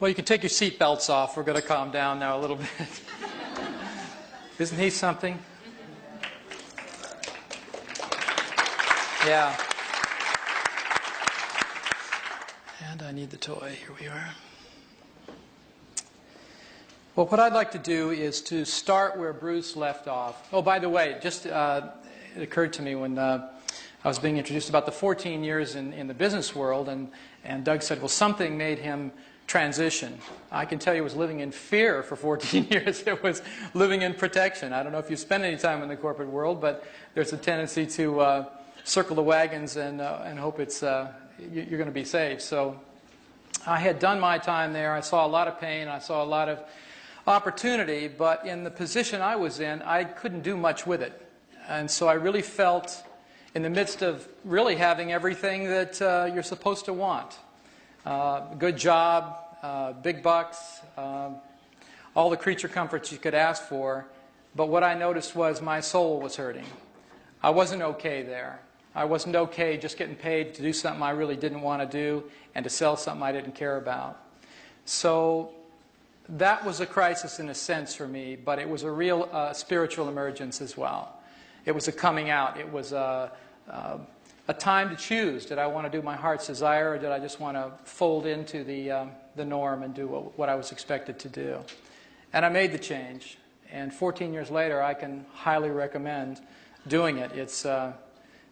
Well, you can take your seat belts off. We're going to calm down now a little bit. Isn't he something? Yeah. And I need the toy. Here we are. Well, what I'd like to do is to start where Bruce left off. Oh, by the way, just it occurred to me when I was being introduced about the 14 years in the business world, and Doug said, well, something made him transition. I can tell you it was living in fear for 14 years. It was living in protection. I don't know if you spend any time in the corporate world, but there's a tendency to circle the wagons and hope it's you're going to be safe. So I had done my time there. I saw a lot of pain. I saw a lot of opportunity, but in the position I was in, I couldn't do much with it. And so I really felt in the midst of really having everything that you're supposed to want. Good job, big bucks, all the creature comforts you could ask for. But what I noticed was my soul was hurting. I wasn't okay there. I wasn't okay just getting paid to do something I really didn't want to do and to sell something I didn't care about. So that was a crisis in a sense for me, but it was a real spiritual emergence as well. It was a coming out. It was a time to choose. Did I want to do my heart's desire, or did I just want to fold into the norm and do what I was expected to do? And I made the change. And 14 years later, I can highly recommend doing it. It's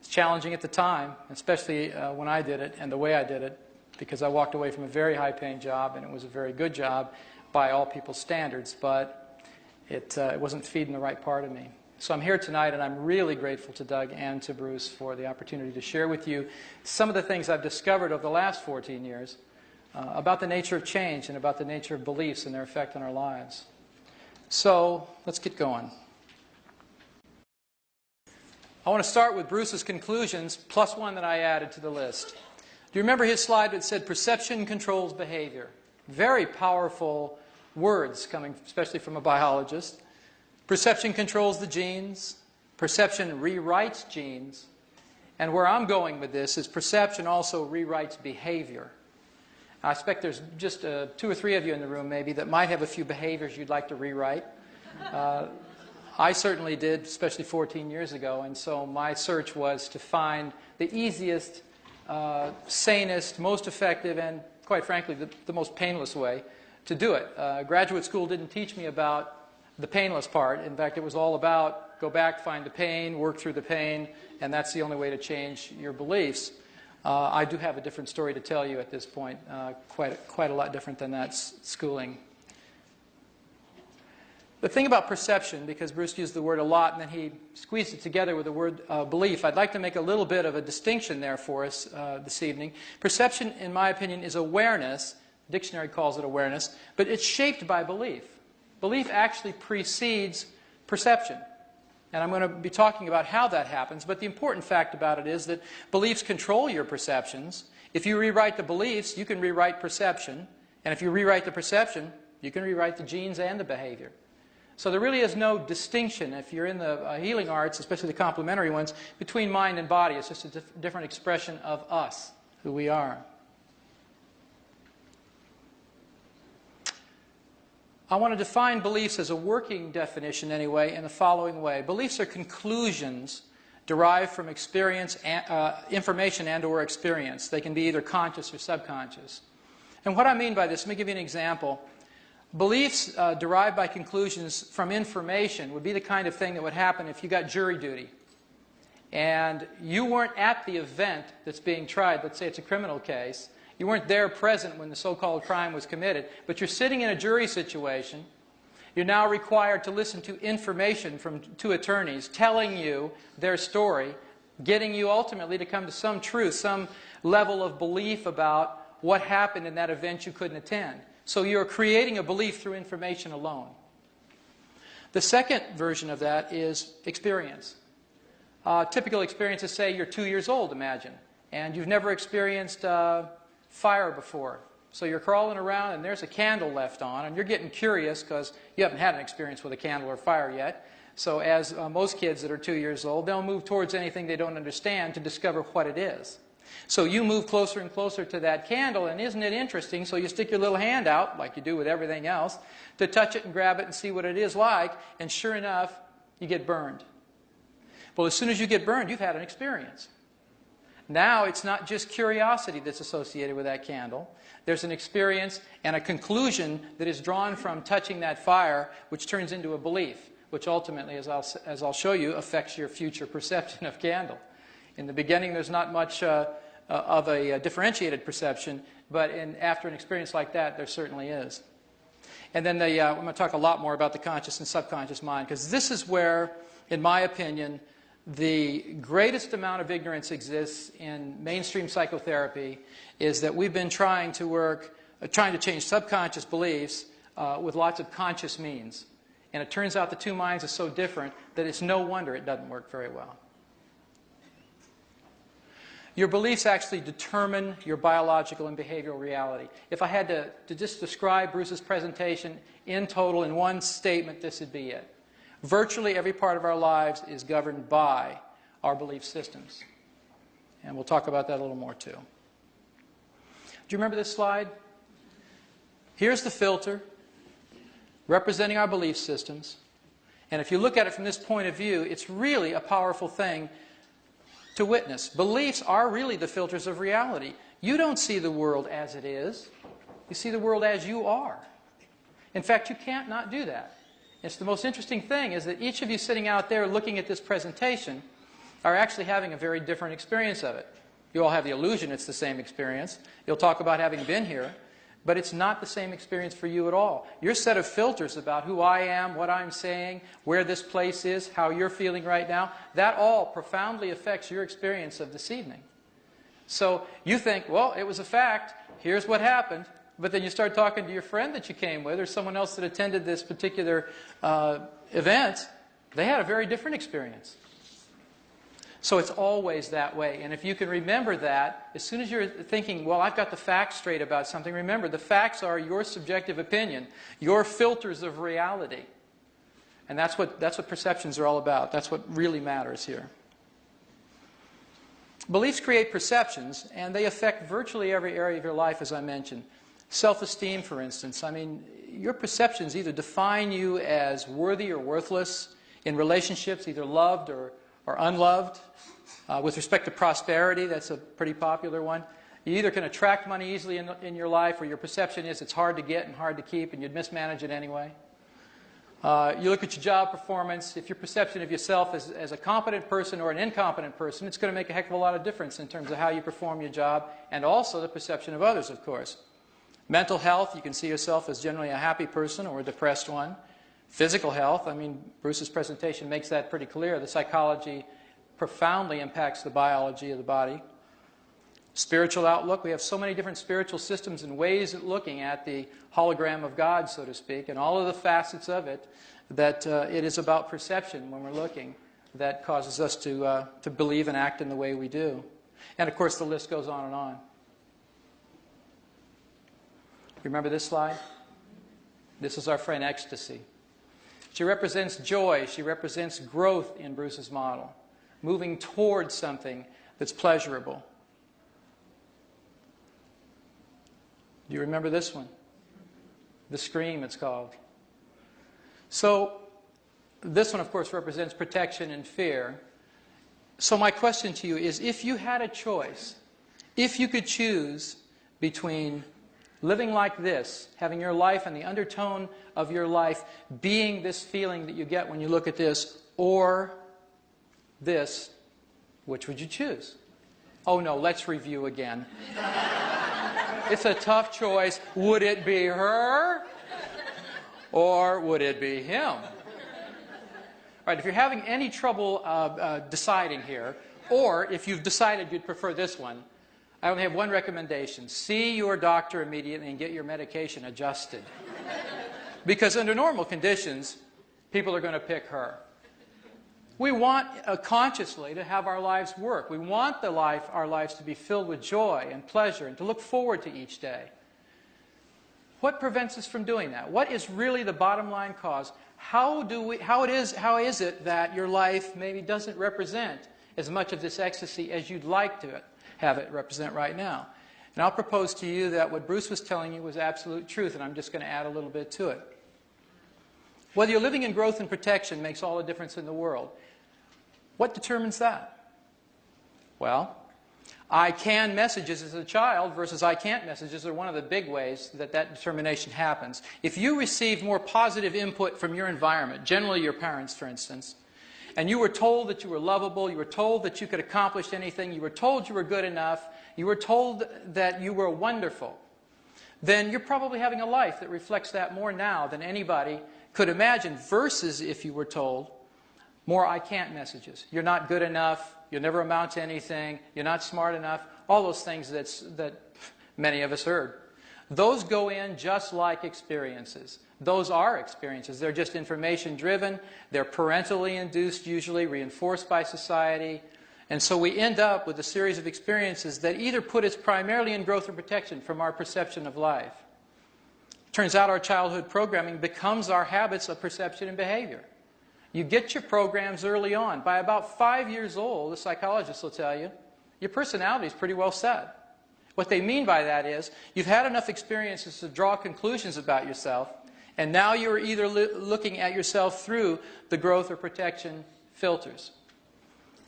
challenging at the time, especially when I did it and the way I did it, because I walked away from a very high-paying job, and it was a very good job by all people's standards, but it wasn't feeding the right part of me. So I'm here tonight, and I'm really grateful to Doug and to Bruce for the opportunity to share with you some of the things I've discovered over the last 14 years about the nature of change and about the nature of beliefs and their effect on our lives. So let's get going. I want to start with Bruce's conclusions, plus one that I added to the list. Do you remember his slide that said perception controls behavior? Very powerful words coming especially from a biologist. Perception controls the genes. Perception rewrites genes. And where I'm going with this is perception also rewrites behavior. I expect there's just 2 or 3 of you in the room maybe that might have a few behaviors you'd like to rewrite. I certainly did, especially 14 years ago, and so my search was to find the easiest, sanest, most effective, and quite frankly, the most painless way to do it. Graduate school didn't teach me about the painless part. In fact, it was all about go back, find the pain, work through the pain, and that's the only way to change your beliefs. I do have a different story to tell you at this point, quite a lot different than that schooling. The thing about perception, because Bruce used the word a lot and then he squeezed it together with the word belief, I'd like to make a little bit of a distinction there for us this evening. Perception, in my opinion, is awareness. The dictionary calls it awareness, but it's shaped by belief. Belief actually precedes perception. And I'm going to be talking about how that happens, but the important fact about it is that beliefs control your perceptions. If you rewrite the beliefs, you can rewrite perception. And if you rewrite the perception, you can rewrite the genes and the behavior. So there really is no distinction, if you're in the healing arts, especially the complementary ones, between mind and body. It's just a different expression of us, who we are. I want to define beliefs as a working definition anyway in the following way. Beliefs are conclusions derived from experience, information and or experience. They can be either conscious or subconscious. And what I mean by this, let me give you an example. Beliefs derived by conclusions from information would be the kind of thing that would happen if you got jury duty and you weren't at the event that's being tried. Let's say it's a criminal case. You weren't there present when the so-called crime was committed, but you're sitting in a jury situation. You're now required to listen to information from 2 attorneys telling you their story, getting you ultimately to come to some truth, some level of belief about what happened in that event you couldn't attend. So you're creating a belief through information alone. The second version of that is experience. Typical experiences, say you're 2 years old, imagine, and you've never experienced fire before. So you're crawling around and there's a candle left on, and you're getting curious because you haven't had an experience with a candle or fire yet. So as most kids that are 2 years old, they'll move towards anything they don't understand to discover what it is. So you move closer and closer to that candle, and isn't it interesting? So you stick your little hand out, like you do with everything else, to touch it and grab it and see what it is like, and sure enough, you get burned. Well, as soon as you get burned, you've had an experience. Now it's not just curiosity that's associated with that candle. There's an experience and a conclusion that is drawn from touching that fire, which turns into a belief, which ultimately, as I'll show you, affects your future perception of candle. In the beginning, there's not much of a differentiated perception, but after an experience like that, there certainly is. And then I'm going to talk a lot more about the conscious and subconscious mind, because this is where, in my opinion, the greatest amount of ignorance exists in mainstream psychotherapy, is that we've been trying to change subconscious beliefs with lots of conscious means. And it turns out the two minds are so different that it's no wonder it doesn't work very well. Your beliefs actually determine your biological and behavioral reality. If I had to just describe Bruce's presentation in total in one statement, this would be it. Virtually every part of our lives is governed by our belief systems. And we'll talk about that a little more too. Do you remember this slide? Here's the filter representing our belief systems. And if you look at it from this point of view, it's really a powerful thing to witness. Beliefs are really the filters of reality. You don't see the world as it is. You see the world as you are. In fact, you can't not do that. It's the most interesting thing is that each of you sitting out there looking at this presentation are actually having a very different experience of it. You all have the illusion it's the same experience. You'll talk about having been here, but it's not the same experience for you at all. Your set of filters about who I am, what I'm saying, where this place is, how you're feeling right now, that all profoundly affects your experience of this evening. So you think, well, it was a fact, here's what happened. But then you start talking to your friend that you came with or someone else that attended this particular event. They had a very different experience. So it's always that way. And if you can remember that, as soon as you're thinking, well, I've got the facts straight about something, remember, the facts are your subjective opinion, your filters of reality. And that's what perceptions are all about. That's what really matters here. Beliefs create perceptions, and they affect virtually every area of your life, as I mentioned. Self-esteem, for instance. I mean, your perceptions either define you as worthy or worthless in relationships, either loved or unloved. With respect to prosperity, that's a pretty popular one. You either can attract money easily in your life, or your perception is it's hard to get and hard to keep, and you'd mismanage it anyway. You look at your job performance. If your perception of yourself as a competent person or an incompetent person, it's going to make a heck of a lot of difference in terms of how you perform your job, and also the perception of others, of course. Mental health, you can see yourself as generally a happy person or a depressed one. Physical health, I mean, Bruce's presentation makes that pretty clear. The psychology profoundly impacts the biology of the body. Spiritual outlook, we have so many different spiritual systems and ways of looking at the hologram of God, so to speak, and all of the facets of it, that it is about perception when we're looking that causes us to believe and act in the way we do. And of course, the list goes on and on. Remember this slide? This is our friend Ecstasy. She represents joy. She represents growth in Bruce's model, moving towards something that's pleasurable. Do you remember this one? The Scream, it's called. So this one, of course, represents protection and fear. So my question to you is, if you had a choice, if you could choose between living like this, having your life and the undertone of your life being this feeling that you get when you look at this, or this, which would you choose? Oh no, let's review again. It's a tough choice. Would it be her? Or would it be him? All right, if you're having any trouble deciding here, or if you've decided you'd prefer this one, I only have one recommendation. See your doctor immediately and get your medication adjusted. Because under normal conditions, people are going to pick her. We want consciously to have our lives work. We want our lives to be filled with joy and pleasure and to look forward to each day. What prevents us from doing that? What is really the bottom line cause? How is it that your life maybe doesn't represent as much of this ecstasy as you'd like to have it represent right now. And I'll propose to you that what Bruce was telling you was absolute truth, and I'm just going to add a little bit to it. Whether you're living in growth and protection makes all the difference in the world. What determines that? Well, I can messages as a child versus I can't messages are one of the big ways that that determination happens. If you receive more positive input from your environment, generally your parents, for instance, and you were told that you were lovable, you were told that you could accomplish anything, you were told you were good enough, you were told that you were wonderful, then you're probably having a life that reflects that more now than anybody could imagine, versus if you were told more I can't messages. You're not good enough, you'll never amount to anything, you're not smart enough, all those things that many of us heard. Those go in just like experiences. Those are experiences. They're just information driven, they're parentally induced usually, reinforced by society, and so we end up with a series of experiences that either put us primarily in growth or protection from our perception of life. Turns out our childhood programming becomes our habits of perception and behavior. You get your programs early on. By about 5 years old, the psychologists will tell you, your personality is pretty well set. What they mean by that is, you've had enough experiences to draw conclusions about yourself, and now you're either looking at yourself through the growth or protection filters.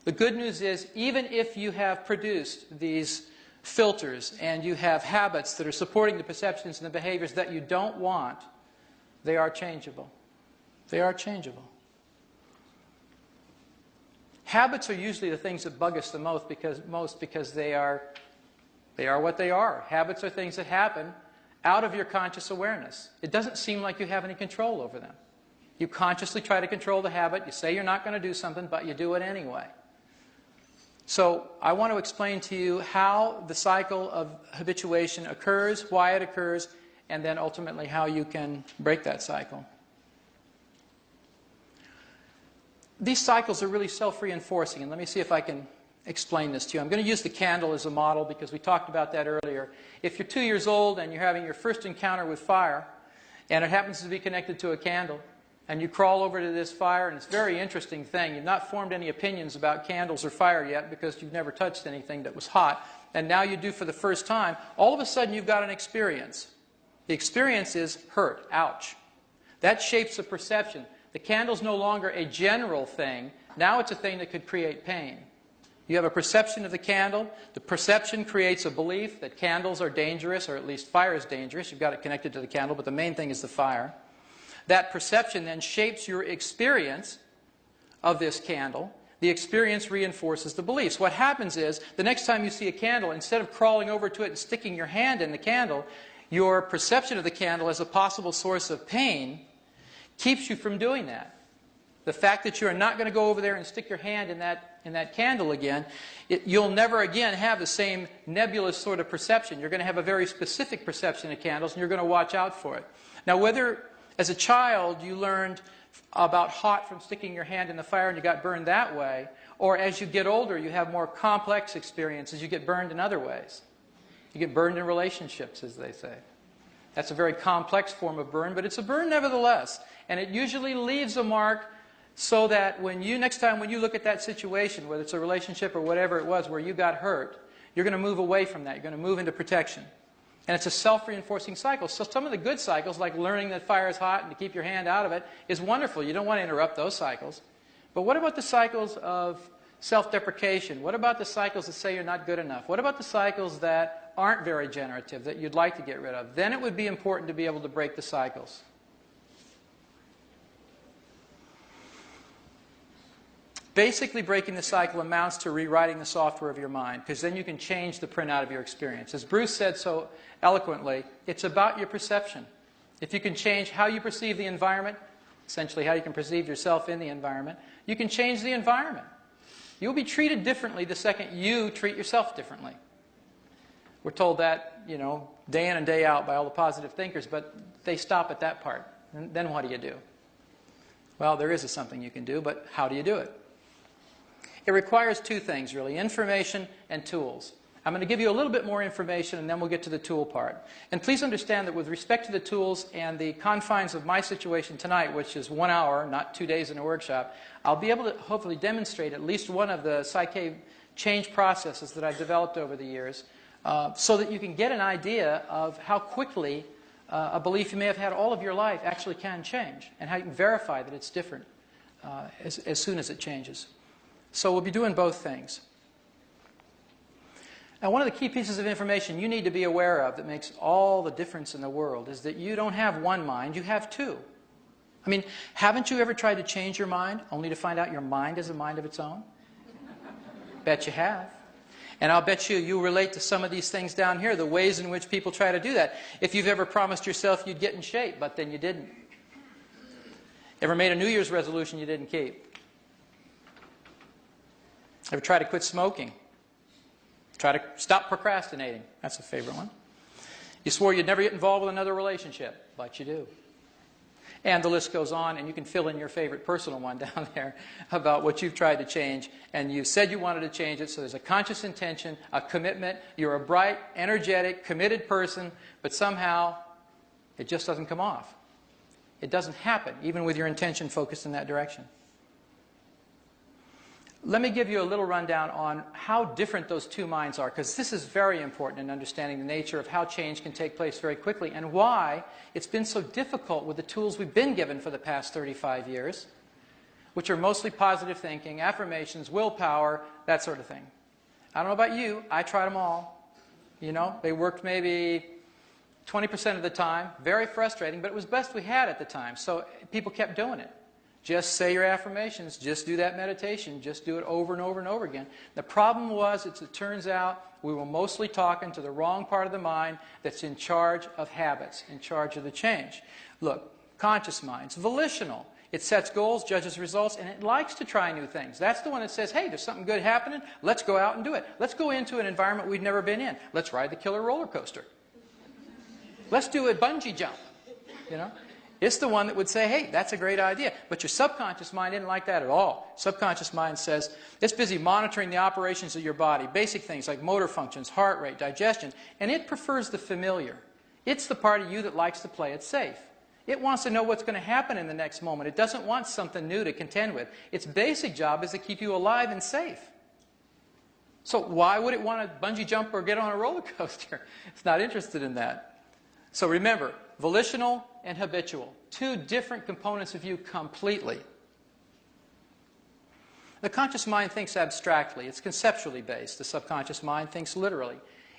The good news is, even if you have produced these filters and you have habits that are supporting the perceptions and the behaviors that you don't want, they are changeable. They are changeable. Habits are usually the things that bug us the most because they are what they are. Habits are things that happen out of your conscious awareness. It doesn't seem like you have any control over them. You consciously try to control the habit. You say you're not going to do something, but you do it anyway. So I want to explain to you how the cycle of habituation occurs, why it occurs, and then ultimately how you can break that cycle. These cycles are really self-reinforcing, and let me see if I can explain this to you. I'm going to use the candle as a model because we talked about that earlier. If you're 2 years old and you're having your first encounter with fire, and it happens to be connected to a candle, and you crawl over to this fire, and it's a very interesting thing. You've not formed any opinions about candles or fire yet because you've never touched anything that was hot, and now you do for the first time. All of a sudden you've got an experience. The experience is hurt, ouch. That shapes a perception. The candle's no longer a general thing. Now it's a thing that could create pain. You have a perception of the candle. The perception creates a belief that candles are dangerous, or at least fire is dangerous. You've got it connected to the candle, but the main thing is the fire. That perception then shapes your experience of this candle. The experience reinforces the beliefs. What happens is, the next time you see a candle, instead of crawling over to it and sticking your hand in the candle, your perception of the candle as a possible source of pain keeps you from doing that. The fact that you are not going to go over there and stick your hand in that candle again, you'll never again have the same nebulous sort of perception. You're going to have a very specific perception of candles, and you're going to watch out for it. Now, whether as a child you learned about hot from sticking your hand in the fire and you got burned that way, or as you get older you have more complex experiences, you get burned in other ways. You get burned in relationships, as they say. That's a very complex form of burn, but it's a burn nevertheless. And it usually leaves a mark so that next time when you look at that situation, whether it's a relationship or whatever it was where you got hurt, you're going to move away from that. You're going to move into protection. And it's a self-reinforcing cycle. So some of the good cycles, like learning that fire is hot and to keep your hand out of it, is wonderful. You don't want to interrupt those cycles. But what about the cycles of self-deprecation? What about the cycles that say you're not good enough? What about the cycles that aren't very generative, that you'd like to get rid of? Then it would be important to be able to break the cycles. Basically, breaking the cycle amounts to rewriting the software of your mind, because then you can change the printout of your experience. As Bruce said so eloquently, it's about your perception. If you can change how you perceive the environment, essentially how you can perceive yourself in the environment, you can change the environment. You'll be treated differently the second you treat yourself differently. We're told that, day in and day out by all the positive thinkers, but they stop at that part. And then what do you do? Well, there is something you can do, but how do you do it? It requires two things, really, information and tools. I'm going to give you a little bit more information, and then we'll get to the tool part. And please understand that with respect to the tools and the confines of my situation tonight, which is 1 hour, not 2 days in a workshop, I'll be able to hopefully demonstrate at least one of the Psych-K change processes that I've developed over the years, so that you can get an idea of how quickly a belief you may have had all of your life actually can change, and how you can verify that it's different as soon as it changes. So we'll be doing both things. Now, one of the key pieces of information you need to be aware of that makes all the difference in the world is that you don't have one mind, you have two. I mean, haven't you ever tried to change your mind only to find out your mind is a mind of its own? Bet you have. And I'll bet you relate to some of these things down here, the ways in which people try to do that. If you've ever promised yourself you'd get in shape, but then you didn't. Ever made a New Year's resolution you didn't keep? Ever tried to quit smoking? Try to stop procrastinating. That's a favorite one. You swore you'd never get involved with another relationship, but you do. And the list goes on, and you can fill in your favorite personal one down there about what you've tried to change. And you said you wanted to change it, so there's a conscious intention, a commitment. You're a bright, energetic, committed person, but somehow it just doesn't come off. It doesn't happen, even with your intention focused in that direction. Let me give you a little rundown on how different those two minds are, because this is very important in understanding the nature of how change can take place very quickly and why it's been so difficult with the tools we've been given for the past 35 years, which are mostly positive thinking, affirmations, willpower, that sort of thing. I don't know about you, I tried them all. You know, they worked maybe 20% of the time, very frustrating, but it was best we had at the time, so people kept doing it. Just say your affirmations, just do that meditation, just do it over and over and over again. The problem was, it turns out, we were mostly talking to the wrong part of the mind that's in charge of habits, in charge of the change. Look, conscious mind's volitional. It sets goals, judges results, and it likes to try new things. That's the one that says, hey, there's something good happening, let's go out and do it. Let's go into an environment we've never been in. Let's ride the killer roller coaster. Let's do a bungee jump, you know. It's the one that would say, hey, that's a great idea. But your subconscious mind isn't like that at all. Subconscious mind says, it's busy monitoring the operations of your body, basic things like motor functions, heart rate, digestion, and it prefers the familiar. It's the part of you that likes to play it safe. It wants to know what's going to happen in the next moment. It doesn't want something new to contend with. Its basic job is to keep you alive and safe. So why would it want to bungee jump or get on a roller coaster? It's not interested in that. So remember, volitional and habitual, two different components of you completely. The conscious mind thinks abstractly. It's conceptually based. The subconscious mind thinks literally.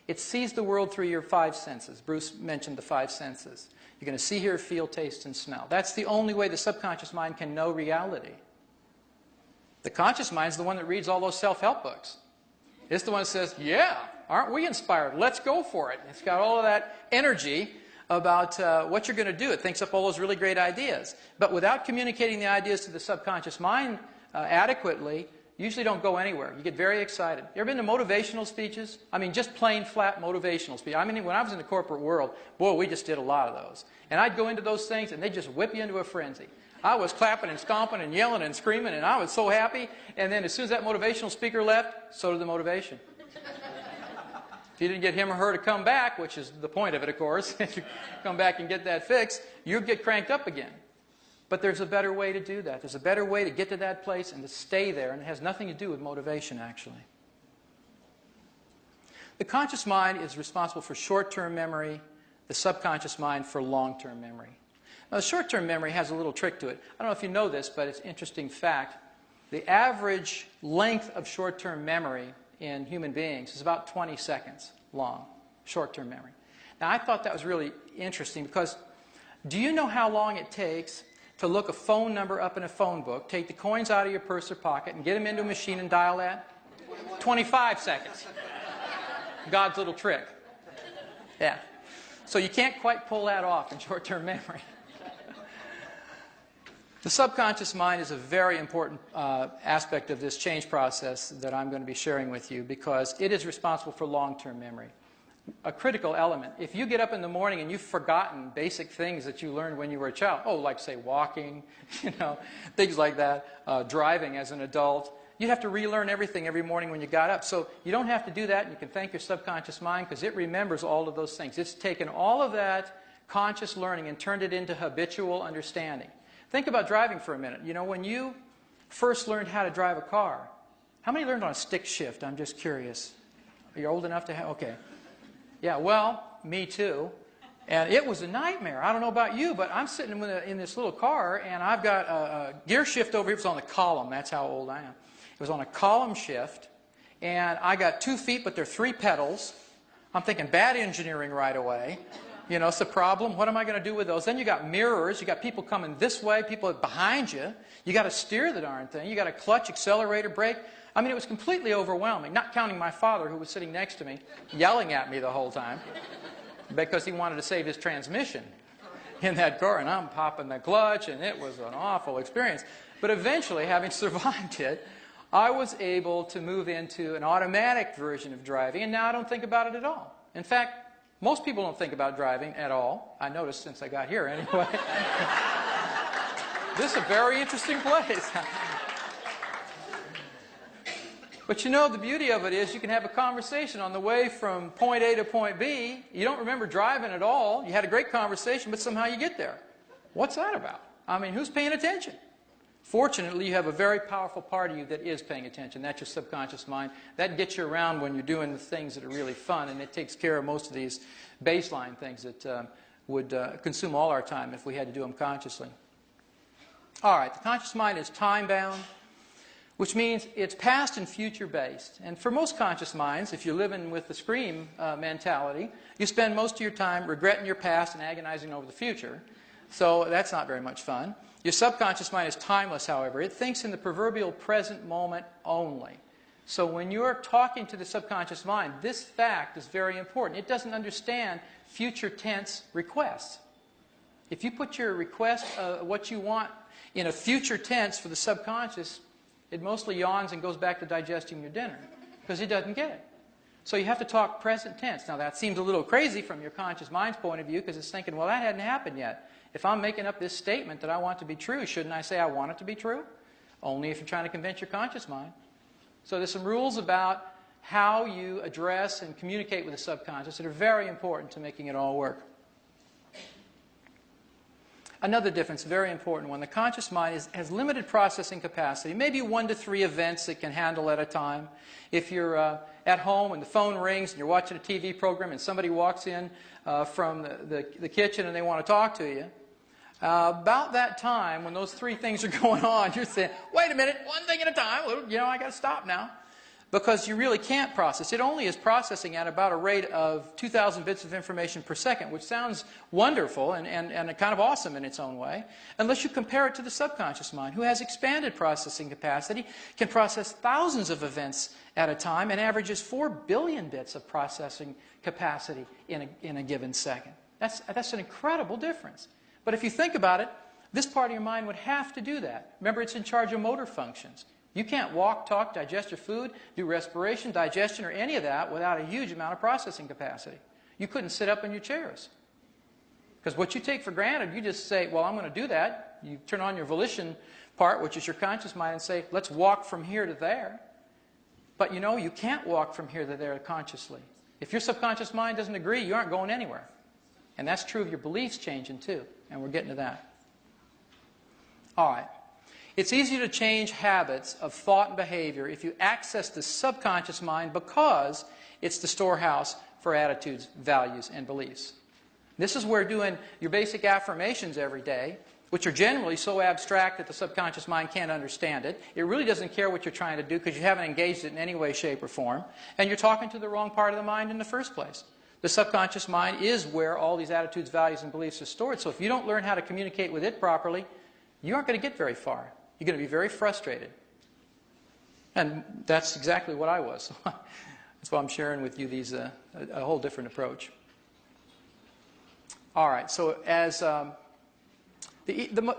It sees the world through your five senses. Bruce mentioned the five senses. You're going to see, hear, feel, taste, and smell. That's the only way the subconscious mind can know reality. The conscious mind is the one that reads all those self-help books. It's the one that says, yeah, aren't we inspired? Let's go for it. It's got all of that energy about what you're going to do. It thinks up all those really great ideas. But without communicating the ideas to the subconscious mind adequately, you usually don't go anywhere. You get very excited. You ever been to motivational speeches? I mean, just plain flat motivational speeches. I mean, when I was in the corporate world, boy, we just did a lot of those. And I'd go into those things and they'd just whip you into a frenzy. I was clapping and stomping and yelling and screaming, and I was so happy. And then as soon as that motivational speaker left, so did the motivation. If you didn't get him or her to come back, which is the point of it, of course, if you come back and get that fixed, you'd get cranked up again. But there's a better way to do that. There's a better way to get to that place and to stay there, and it has nothing to do with motivation, actually. The conscious mind is responsible for short-term memory, the subconscious mind for long-term memory. Now, the short-term memory has a little trick to it. I don't know if you know this, but it's an interesting fact. The average length of short-term memory in human beings is about 20 seconds long, short-term memory. Now, I thought that was really interesting because do you know how long it takes to look a phone number up in a phone book, take the coins out of your purse or pocket, and get them into a machine and dial that? 25 seconds. God's little trick. Yeah. So you can't quite pull that off in short-term memory. The subconscious mind is a very important aspect of this change process that I'm going to be sharing with you because it is responsible for long-term memory. A critical element. If you get up in the morning and you've forgotten basic things that you learned when you were a child, like say walking, things like that, driving as an adult, you'd have to relearn everything every morning when you got up. So you don't have to do that, and you can thank your subconscious mind because it remembers all of those things. It's taken all of that conscious learning and turned it into habitual understanding. Think about driving for a minute. You know, when you first learned how to drive a car, how many learned on a stick shift? I'm just curious. Are you old enough to have? Okay. Yeah, well, me too. And it was a nightmare. I don't know about you, but I'm sitting in this little car, and I've got a gear shift over here. It was on the column. That's how old I am. It was on a column shift, and I got 2 feet, but they're 3 pedals. I'm thinking bad engineering right away. You know, it's a problem. What am I going to do with those? Then you got mirrors. You got people coming this way, people behind you. You got to steer the darn thing. You got to clutch, accelerator, brake. I mean, it was completely overwhelming, not counting my father, who was sitting next to me, yelling at me the whole time because he wanted to save his transmission in that car, and I'm popping the clutch, and it was an awful experience. But eventually, having survived it, I was able to move into an automatic version of driving, and now I don't think about it at all. In fact, most people don't think about driving at all. I noticed since I got here, anyway. This is a very interesting place. But you know, the beauty of it is you can have a conversation on the way from point A to point B. You don't remember driving at all. You had a great conversation, but somehow you get there. What's that about? I mean, who's paying attention? Fortunately, you have a very powerful part of you that is paying attention. That's your subconscious mind. That gets you around when you're doing the things that are really fun, and it takes care of most of these baseline things that would consume all our time if we had to do them consciously. All right, the conscious mind is time-bound, which means it's past and future-based. And for most conscious minds, if you're living with the scream mentality, you spend most of your time regretting your past and agonizing over the future. So that's not very much fun. Your subconscious mind is timeless, however. It thinks in the proverbial present moment only. So when you're talking to the subconscious mind, this fact is very important. It doesn't understand future tense requests. If you put your request, what you want, in a future tense for the subconscious, it mostly yawns and goes back to digesting your dinner because it doesn't get it. So you have to talk present tense. Now that seems a little crazy from your conscious mind's point of view because it's thinking, well, that hadn't happened yet. If I'm making up this statement that I want to be true, shouldn't I say I want it to be true? Only if you're trying to convince your conscious mind. So there's some rules about how you address and communicate with the subconscious that are very important to making it all work. Another difference, very important one, the conscious mind has limited processing capacity, maybe 1 to 3 events it can handle at a time. If you're at home and the phone rings and you're watching a TV program and somebody walks in from the kitchen and they want to talk to you, about that time when those 3 things are going on, you're saying, wait a minute, one thing at a time, you know, I got to stop now. Because you really can't process. It only is processing at about a rate of 2,000 bits of information per second, which sounds wonderful and kind of awesome in its own way, unless you compare it to the subconscious mind, who has expanded processing capacity, can process thousands of events at a time, and averages 4 billion bits of processing capacity in a given second. That's an incredible difference. But if you think about it, this part of your mind would have to do that. Remember, it's in charge of motor functions. You can't walk, talk, digest your food, do respiration, digestion, or any of that without a huge amount of processing capacity. You couldn't sit up in your chairs. Because what you take for granted, you just say, well, I'm going to do that. You turn on your volition part, which is your conscious mind, and say, let's walk from here to there. But you know, you can't walk from here to there consciously. If your subconscious mind doesn't agree, you aren't going anywhere. And that's true of your beliefs changing too. And we're getting to that. All right. It's easier to change habits of thought and behavior if you access the subconscious mind because it's the storehouse for attitudes, values, and beliefs. This is where doing your basic affirmations every day, which are generally so abstract that the subconscious mind can't understand it. It really doesn't care what you're trying to do because you haven't engaged it in any way, shape, or form. And you're talking to the wrong part of the mind in the first place. The subconscious mind is where all these attitudes, values, and beliefs are stored. So if you don't learn how to communicate with it properly, you aren't going to get very far. You're going to be very frustrated. And that's exactly what I was. That's why I'm sharing with you these a whole different approach. All right, so as the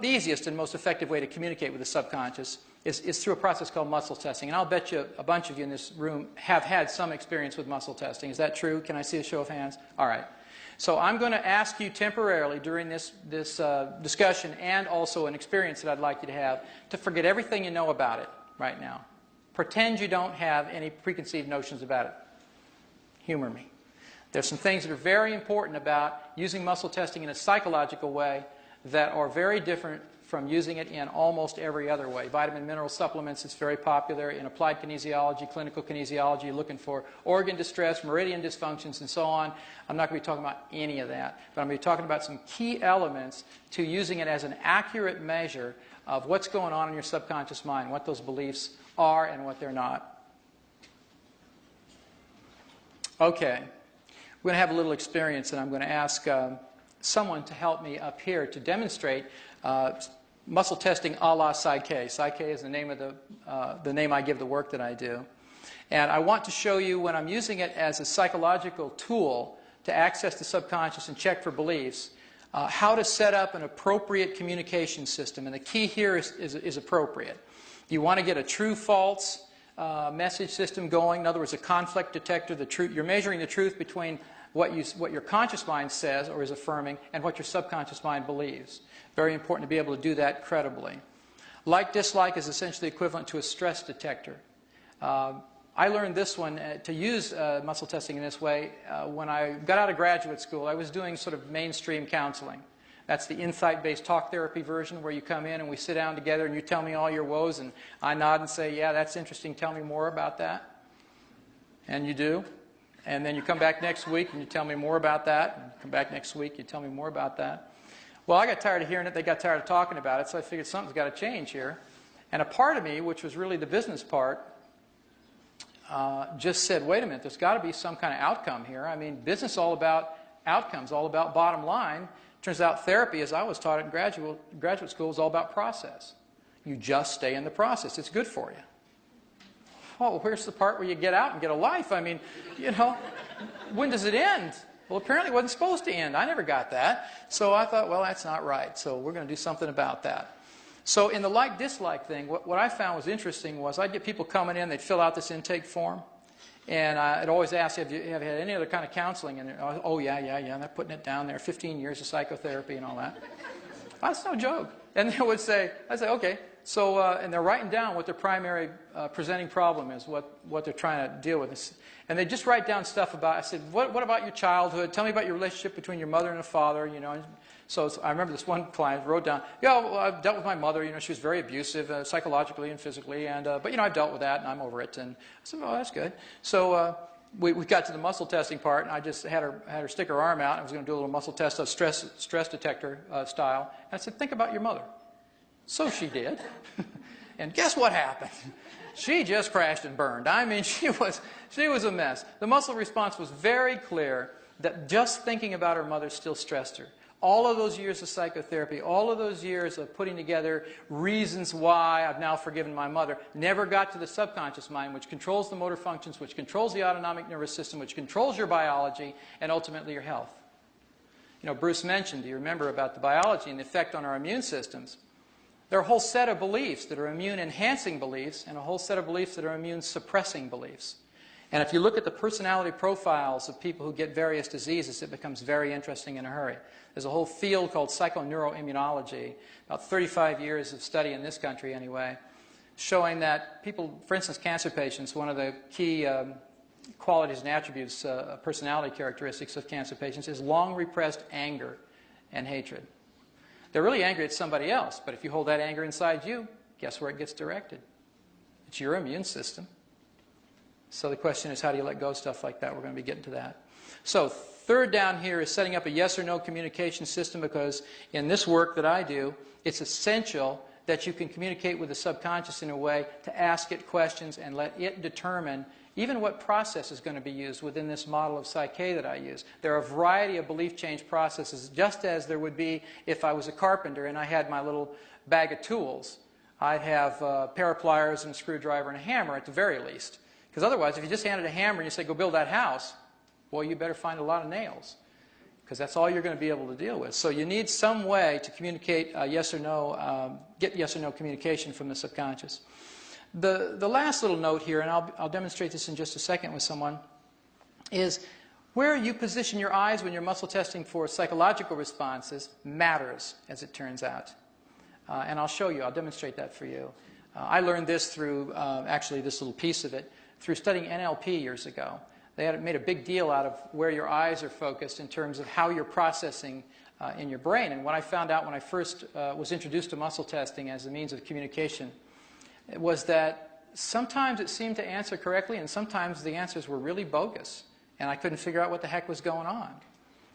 easiest and most effective way to communicate with the subconscious is through a process called muscle testing. And I'll bet you a bunch of you in this room have had some experience with muscle testing. Is that true? Can I see a show of hands? All right. So I'm going to ask you temporarily during this discussion and also an experience that I'd like you to have to forget everything you know about it right now. Pretend you don't have any preconceived notions about it. Humor me. There's some things that are very important about using muscle testing in a psychological way that are very different from using it in almost every other way. Vitamin mineral supplements, it's very popular. In applied kinesiology, clinical kinesiology, you're looking for organ distress, meridian dysfunctions, and so on. I'm not going to be talking about any of that, but I'm going to be talking about some key elements to using it as an accurate measure of what's going on in your subconscious mind, what those beliefs are and what they're not. Okay, we're going to have a little experience, and I'm going to ask someone to help me up here to demonstrate muscle testing a la Psych-K. Psych-K is the name of the name I give the work that I do. And I want to show you when I'm using it as a psychological tool to access the subconscious and check for beliefs, how to set up an appropriate communication system. And the key here is appropriate. You want to get a true-false message system going. In other words, a conflict detector. You're measuring the truth between what your conscious mind says or is affirming and what your subconscious mind believes. Very important to be able to do that credibly. Like-dislike is essentially equivalent to a stress detector. I learned this one to use muscle testing in this way when I got out of graduate school. I was doing sort of mainstream counseling. That's the insight-based talk therapy version where you come in and we sit down together and you tell me all your woes and I nod and say, yeah, that's interesting, tell me more about that. And you do. And then you come back next week and you tell me more about that. And come back next week, you tell me more about that. Well, I got tired of hearing it. They got tired of talking about it. So I figured something's got to change here. And a part of me, which was really the business part, just said, wait a minute, there's got to be some kind of outcome here. I mean, business is all about outcomes, all about bottom line. Turns out therapy, as I was taught in graduate school, is all about process. You just stay in the process. It's good for you. Oh, where's the part where you get out and get a life? I mean, you know, when does it end? Well, apparently it wasn't supposed to end. I never got that. So I thought, well, that's not right. So we're going to do something about that. So in the like-dislike thing, what I found was interesting was I'd get people coming in, they'd fill out this intake form, and I'd always ask, have you had any other kind of counseling? And oh, yeah, they're putting it down there, 15 years of psychotherapy and all that. That's no joke. And they would say, I'd say, okay. So, and they're writing down what their primary presenting problem is, what they're trying to deal with. And they just write down stuff about, I said, what about your childhood? Tell me about your relationship between your mother and a father, you know. So I remember this one client wrote down, yeah, well, I've dealt with my mother, you know, she was very abusive psychologically and physically, and, but, you know, I've dealt with that and I'm over it. And I said, oh, that's good. So we got to the muscle testing part, and I just had her stick her arm out. I was going to do a little muscle test of stress detector style. And I said, think about your mother. So she did. And guess what happened? She just crashed and burned. I mean, she was a mess. The muscle response was very clear that just thinking about her mother still stressed her. All of those years of psychotherapy, all of those years of putting together reasons why I've now forgiven my mother, never got to the subconscious mind, which controls the motor functions, which controls the autonomic nervous system, which controls your biology, and ultimately your health. You know, Bruce mentioned, do you remember about the biology and the effect on our immune systems? There are a whole set of beliefs that are immune-enhancing beliefs and a whole set of beliefs that are immune-suppressing beliefs. And if you look at the personality profiles of people who get various diseases, it becomes very interesting in a hurry. There's a whole field called psychoneuroimmunology, about 35 years of study in this country anyway, showing that people, for instance, cancer patients, one of the key qualities and attributes, personality characteristics of cancer patients is long repressed anger and hatred. They're really angry at somebody else, but if you hold that anger inside you, guess where it gets directed? It's your immune system. So the question is, how do you let go of stuff like that? We're going to be getting to that. So third down here is setting up a yes or no communication system, because in this work that I do, it's essential that you can communicate with the subconscious in a way to ask it questions and let it determine even what process is going to be used within this model of Psych-K that I use. There are a variety of belief change processes, just as there would be if I was a carpenter and I had my little bag of tools. I'd have a pair of pliers and a screwdriver and a hammer at the very least. Because otherwise, if you just handed a hammer and you say, go build that house, boy, you better find a lot of nails. Because that's all you're going to be able to deal with. So you need some way to communicate yes or no, get yes or no communication from the subconscious. The last little note here, and I'll demonstrate this in just a second with someone, is where you position your eyes when you're muscle testing for psychological responses matters, as it turns out. And I'll show you. I'll demonstrate that for you. I learned this through, actually this little piece of it, through studying NLP years ago. They had made a big deal out of where your eyes are focused in terms of how you're processing in your brain. And what I found out when I first was introduced to muscle testing as a means of communication was that sometimes it seemed to answer correctly and sometimes the answers were really bogus. And I couldn't figure out what the heck was going on.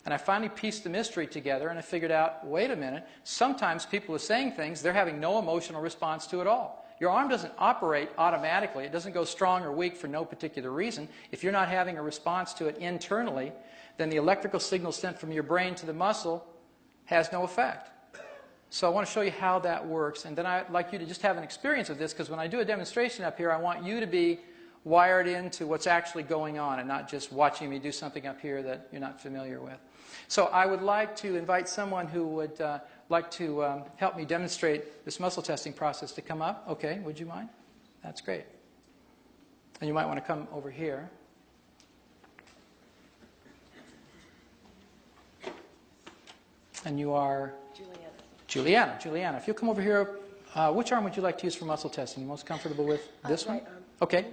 And I finally pieced the mystery together and I figured out, wait a minute, sometimes people are saying things they're having no emotional response to at all. Your arm doesn't operate automatically. It doesn't go strong or weak for no particular reason. If you're not having a response to it internally, then the electrical signal sent from your brain to the muscle has no effect. So I want to show you how that works. And then I'd like you to just have an experience of this, because when I do a demonstration up here, I want you to be wired into what's actually going on and not just watching me do something up here that you're not familiar with. So I would like to invite someone who would like to help me demonstrate this muscle testing process to come up. Okay, would you mind? That's great. And you might want to come over here. And you are? Juliana. Juliana, if you'll come over here, which arm would you like to use for muscle testing? You most comfortable with this one? Right arm. Okay.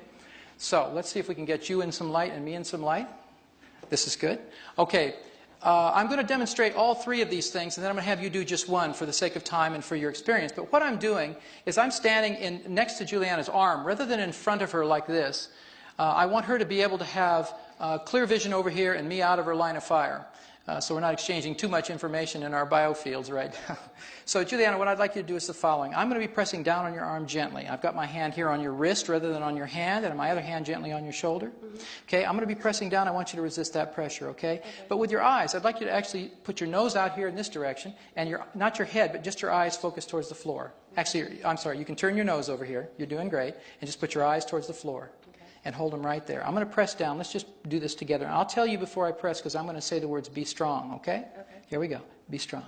So let's see if we can get you in some light and me in some light. This is good. Okay. I'm going to demonstrate all three of these things, and then I'm going to have you do just one for the sake of time and for your experience. But what I'm doing is I'm standing next to Juliana's arm. Rather than in front of her like this, I want her to be able to have clear vision over here and me out of her line of fire. So we're not exchanging too much information in our biofields right now. So Juliana, what I'd like you to do is the following. I'm going to be pressing down on your arm gently. I've got my hand here on your wrist rather than on your hand, and my other hand gently on your shoulder. Okay, I'm going to be pressing down. I want you to resist that pressure, okay? But with your eyes, I'd like you to actually put your nose out here in this direction, and not your head, but just your eyes focused towards the floor. Actually, I'm sorry, you can turn your nose over here. You're doing great. And just put your eyes towards the floor. And hold them right there. I'm going to press down. Let's just do this together. And I'll tell you before I press, because I'm going to say the words, be strong, okay? Here we go. Be strong.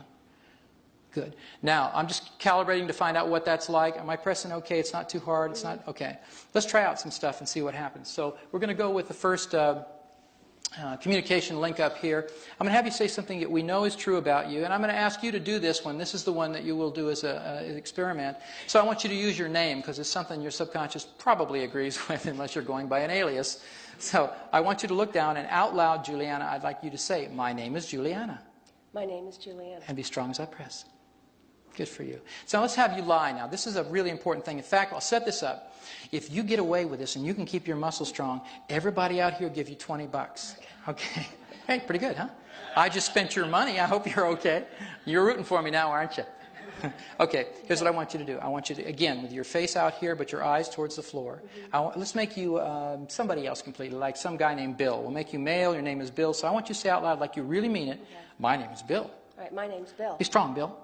Good. Now, I'm just calibrating to find out what that's like. Am I pressing okay? It's not too hard. It's not? Okay. Let's try out some stuff and see what happens. So we're going to go with the first communication link up here. I'm going to have you say something that we know is true about you, and I'm going to ask you to do this one. This is the one that you will do as an experiment. So I want you to use your name, because it's something your subconscious probably agrees with unless you're going by an alias. So I want you to look down, and out loud, Juliana, I'd like you to say, my name is Juliana. My name is Juliana. And be strong as I press. Good for you. So let's have you lie now. This is a really important thing. In fact, I'll set this up. If you get away with this and you can keep your muscles strong, everybody out here will give you $20. Okay. Hey, pretty good, huh? I just spent your money. I hope you're okay. You're rooting for me now, aren't you? Okay, here's what I want you to do. I want you to, again, with your face out here, but your eyes towards the floor. Let's make you somebody else completely, like some guy named Bill. We'll make you male. Your name is Bill. So I want you to say out loud like you really mean it. My name is Bill. All right, my name's Bill. Be strong, Bill.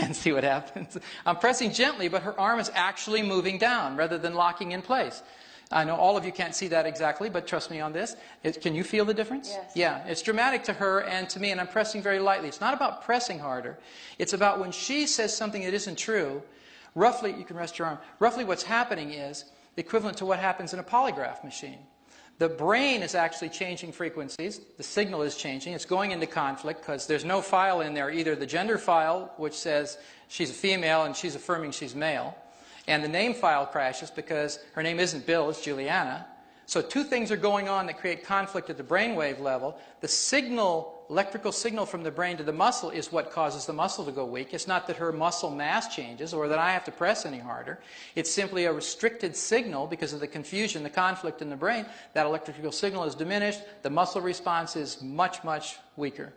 And see what happens. I'm pressing gently, but her arm is actually moving down rather than locking in place. I know all of you can't see that exactly, but trust me on this. Can you feel the difference? Yes. Yeah, it's dramatic to her and to me, and I'm pressing very lightly. It's not about pressing harder. It's about when she says something that isn't true, roughly, you can rest your arm, roughly what's happening is equivalent to what happens in a polygraph machine. The brain is actually changing frequencies. The signal is changing. It's going into conflict because there's no file in there, either the gender file, which says she's a female and she's affirming she's male, and the name file crashes because her name isn't Bill, it's Juliana. So two things are going on that create conflict at the brainwave level. The signal, electrical signal from the brain to the muscle is what causes the muscle to go weak. It's not that her muscle mass changes or that I have to press any harder. It's simply a restricted signal because of the confusion, the conflict in the brain. That electrical signal is diminished. The muscle response is much, much weaker.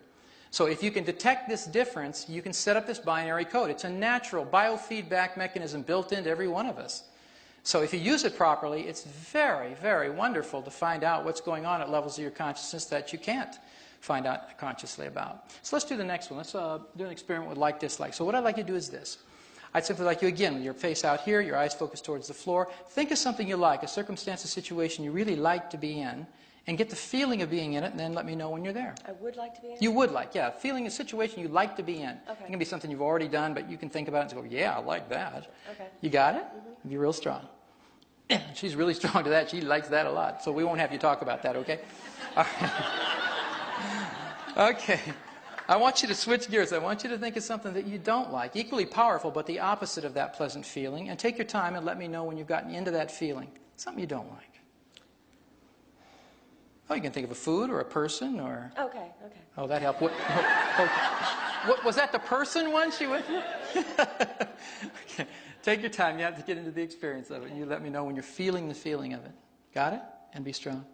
So if you can detect this difference, you can set up this binary code. It's a natural biofeedback mechanism built into every one of us. So if you use it properly, it's very, very wonderful to find out what's going on at levels of your consciousness that you can't find out consciously about. So let's do the next one. Let's do an experiment with like-dislike. So what I'd like you to do is this. I'd simply like you, again, with your face out here, your eyes focused towards the floor. Think of something you like, a circumstance, a situation you really like to be in, and get the feeling of being in it, and then let me know when you're there. I would like to be in it? You would like, yeah. Feeling a situation you like to be in. Okay. It can be something you've already done, but you can think about it and go, yeah, I like that. Okay. You got it? Be real strong. She's really strong to that. She likes that a lot. So we won't have you talk about that, okay? All right. Okay. I want you to switch gears. I want you to think of something that you don't like, equally powerful, but the opposite of that pleasant feeling. And take your time and let me know when you've gotten into that feeling. Something you don't like. Oh, you can think of a food or a person or... Okay. Oh, that helped. What was that the person one she went through? Okay. Take your time. You have to get into the experience of it. You let me know when you're feeling the feeling of it. Got it? And be strong.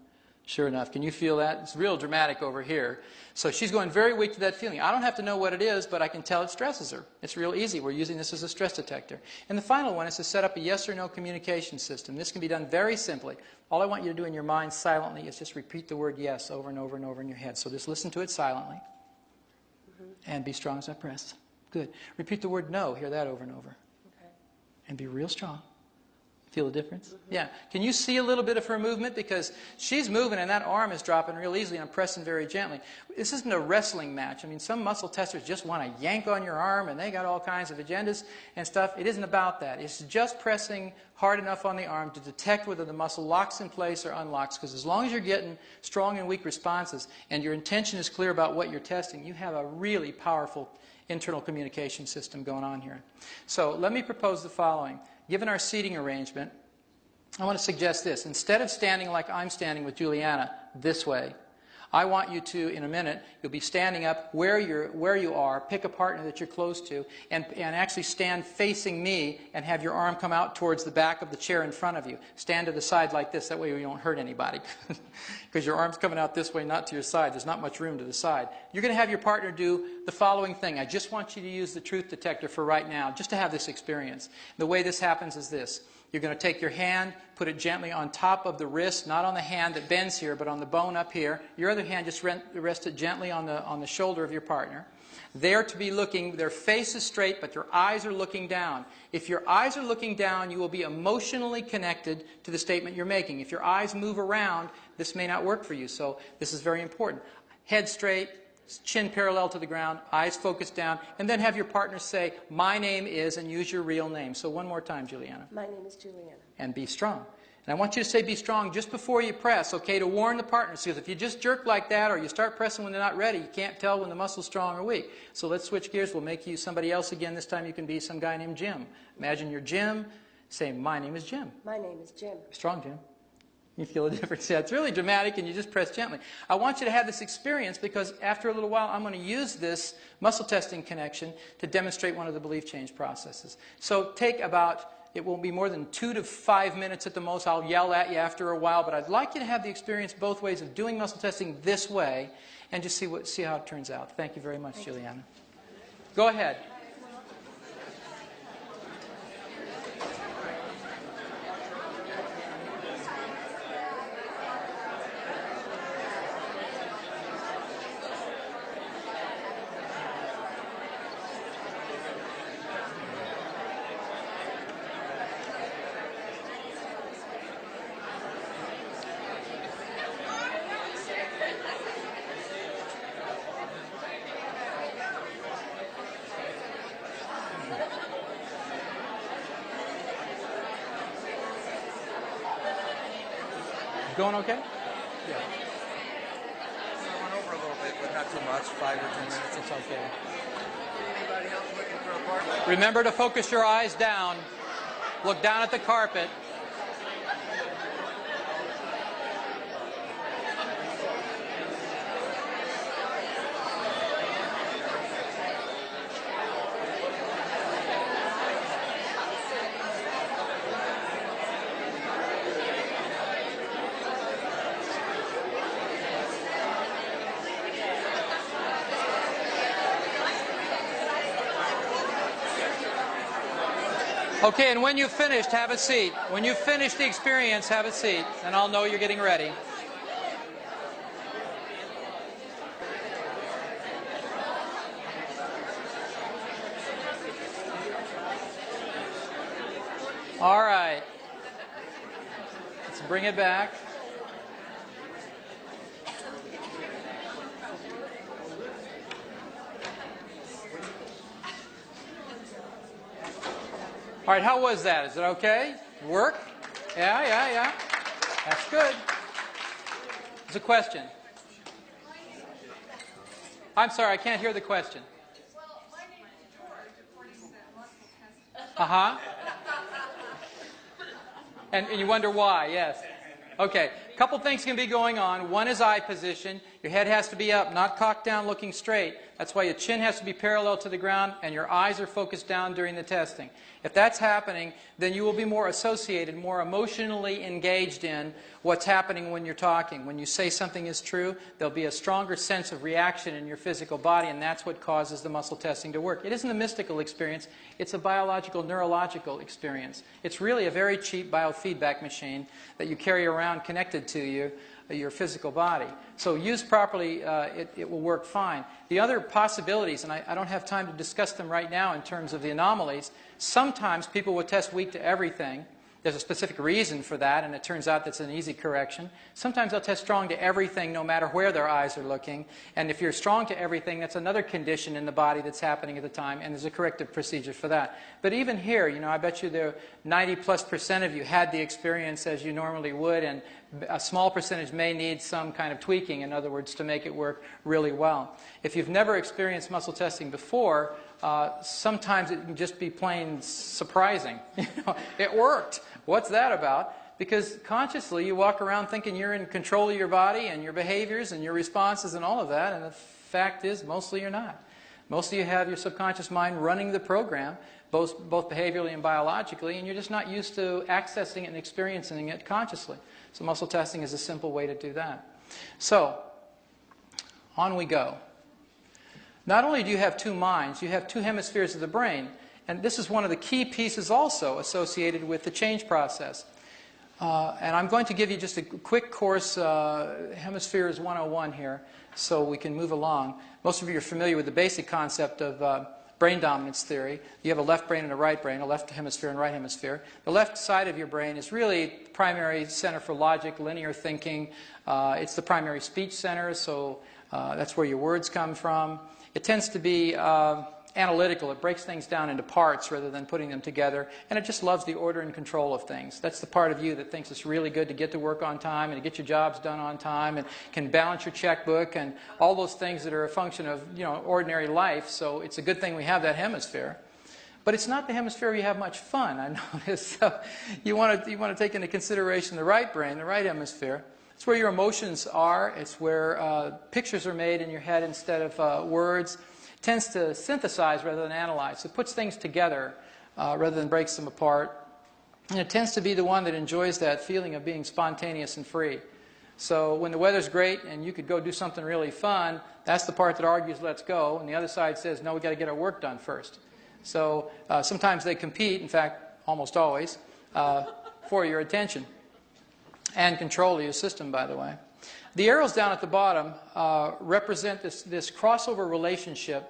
Sure enough. Can you feel that? It's real dramatic over here. So she's going very weak to that feeling. I don't have to know what it is, but I can tell it stresses her. It's real easy. We're using this as a stress detector. And the final one is to set up a yes or no communication system. This can be done very simply. All I want you to do in your mind silently is just repeat the word yes over and over and over in your head. So just listen to it silently. And be strong as I press. Good. Repeat the word no. Hear that over and over. Okay. And be real strong. Feel the difference? Yeah. Can you see a little bit of her movement? Because she's moving and that arm is dropping real easily and I'm pressing very gently. This isn't a wrestling match. I mean, some muscle testers just want to yank on your arm and they got all kinds of agendas and stuff. It isn't about that. It's just pressing hard enough on the arm to detect whether the muscle locks in place or unlocks. Because as long as you're getting strong and weak responses and your intention is clear about what you're testing, you have a really powerful internal communication system going on here. So let me propose the following. Given our seating arrangement, I want to suggest this. Instead of standing like I'm standing with Juliana this way, I want you to, in a minute, you'll be standing up where you are, pick a partner that you're close to, and actually stand facing me and have your arm come out towards the back of the chair in front of you. Stand to the side like this. That way you don't hurt anybody. Because your arm's coming out this way, not to your side. There's not much room to the side. You're going to have your partner do the following thing. I just want you to use the truth detector for right now, just to have this experience. The way this happens is this. You're going to take your hand, put it gently on top of the wrist, not on the hand that bends here, but on the bone up here. Your other hand, just rest it gently on the shoulder of your partner. They're to be looking, their face is straight, but their eyes are looking down. If your eyes are looking down, you will be emotionally connected to the statement you're making. If your eyes move around, this may not work for you. So this is very important. Head straight, chin parallel to the ground, eyes focused down, and then have your partner say, my name is, and use your real name. So one more time, Juliana. My name is Juliana. And be strong. And I want you to say be strong just before you press, okay, to warn the partners. Because if you just jerk like that or you start pressing when they're not ready, you can't tell when the muscle's strong or weak. So let's switch gears. We'll make you somebody else again. This time you can be some guy named Jim. Imagine you're Jim. Say, my name is Jim. My name is Jim. Strong, Jim. You feel a difference. Yeah, it's really dramatic and you just press gently. I want you to have this experience because after a little while I'm going to use this muscle testing connection to demonstrate one of the belief change processes. So take about, it won't be more than 2 to 5 minutes at the most. I'll yell at you after a while, but I'd like you to have the experience both ways of doing muscle testing this way and just see how it turns out. Thank you very much, Juliana. Go ahead. Going okay? Yeah. I went over a little bit, but not too much. 5 or 10 minutes. It's okay. Anybody else looking for a partner? Remember to focus your eyes down. Look down at the carpet. Okay, and when you've finished, have a seat. When you've finished the experience, have a seat, and I'll know you're getting ready. All right. Let's bring it back. All right, how was that? Is it okay? Work? Yeah. That's good. There's a question. I'm sorry, I can't hear the question. Well, my name is George, according to the muscle test. Uh-huh. And you wonder why, yes. Okay, a couple things can be going on. One is eye position. Your head has to be up, not cocked down looking straight. That's why your chin has to be parallel to the ground and your eyes are focused down during the testing. If that's happening, then you will be more associated, more emotionally engaged in what's happening when you're talking. When you say something is true, there'll be a stronger sense of reaction in your physical body, and that's what causes the muscle testing to work. It isn't a mystical experience. It's a biological, neurological experience. It's really a very cheap biofeedback machine that you carry around connected to you, your physical body. So used properly, it will work fine. The other possibilities, and I don't have time to discuss them right now in terms of the anomalies, sometimes people will test weak to everything. There's a specific reason for that, and it turns out that's an easy correction. Sometimes they'll test strong to everything, no matter where their eyes are looking. And if you're strong to everything, that's another condition in the body that's happening at the time, and there's a corrective procedure for that. But even here, you know, I bet you there 90+% of you had the experience as you normally would, and a small percentage may need some kind of tweaking, in other words, to make it work really well. If you've never experienced muscle testing before, sometimes it can just be plain surprising. You know, it worked. What's that about? Because consciously you walk around thinking you're in control of your body and your behaviors and your responses and all of that, and the fact is mostly you're not. Mostly you have your subconscious mind running the program, both behaviorally and biologically, and you're just not used to accessing it and experiencing it consciously. So muscle testing is a simple way to do that. So, on we go. Not only do you have two minds, you have two hemispheres of the brain. And this is one of the key pieces also associated with the change process. And I'm going to give you just a quick course, Hemispheres 101 here, so we can move along. Most of you are familiar with the basic concept of brain dominance theory. You have a left brain and a right brain, a left hemisphere and right hemisphere. The left side of your brain is really the primary center for logic, linear thinking. It's the primary speech center, so that's where your words come from. It tends to be analytical. It breaks things down into parts rather than putting them together, and it just loves the order and control of things. That's the part of you that thinks it's really good to get to work on time and to get your jobs done on time and can balance your checkbook and all those things that are a function of, you know, ordinary life. So it's a good thing we have that hemisphere. But it's not the hemisphere where you have much fun, I notice. So you want to take into consideration the right brain, the right hemisphere. It's where your emotions are. It's where pictures are made in your head instead of words. It tends to synthesize rather than analyze. It puts things together rather than breaks them apart. And it tends to be the one that enjoys that feeling of being spontaneous and free. So when the weather's great and you could go do something really fun, that's the part that argues, let's go. And the other side says, no, we've got to get our work done first. So sometimes they compete, in fact, almost always, for your attention. And control of your system, by the way. The arrows down at the bottom represent this crossover relationship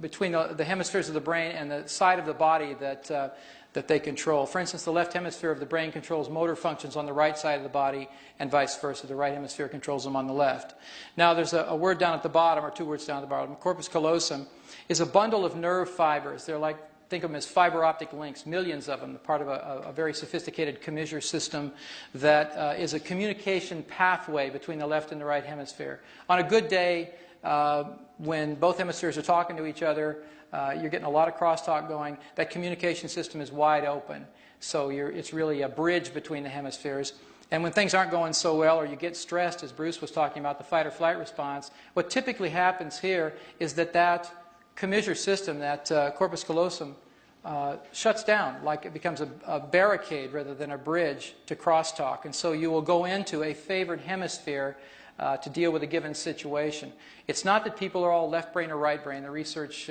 between the hemispheres of the brain and the side of the body that they control. For instance, the left hemisphere of the brain controls motor functions on the right side of the body, and vice versa. The right hemisphere controls them on the left. Now, there's a word down at the bottom, or two words down at the bottom. Corpus callosum is a bundle of nerve fibers. They're like, think of them as fiber optic links, millions of them, part of a very sophisticated commissure system that is a communication pathway between the left and the right hemisphere. On a good day, when both hemispheres are talking to each other, you're getting a lot of crosstalk going, that communication system is wide open. So it's really a bridge between the hemispheres. And when things aren't going so well, or you get stressed, as Bruce was talking about, the fight or flight response, what typically happens here is that commissure system, that corpus callosum, shuts down, like it becomes a barricade rather than a bridge to crosstalk. And so you will go into a favored hemisphere to deal with a given situation. It's not that people are all left brain or right brain. The research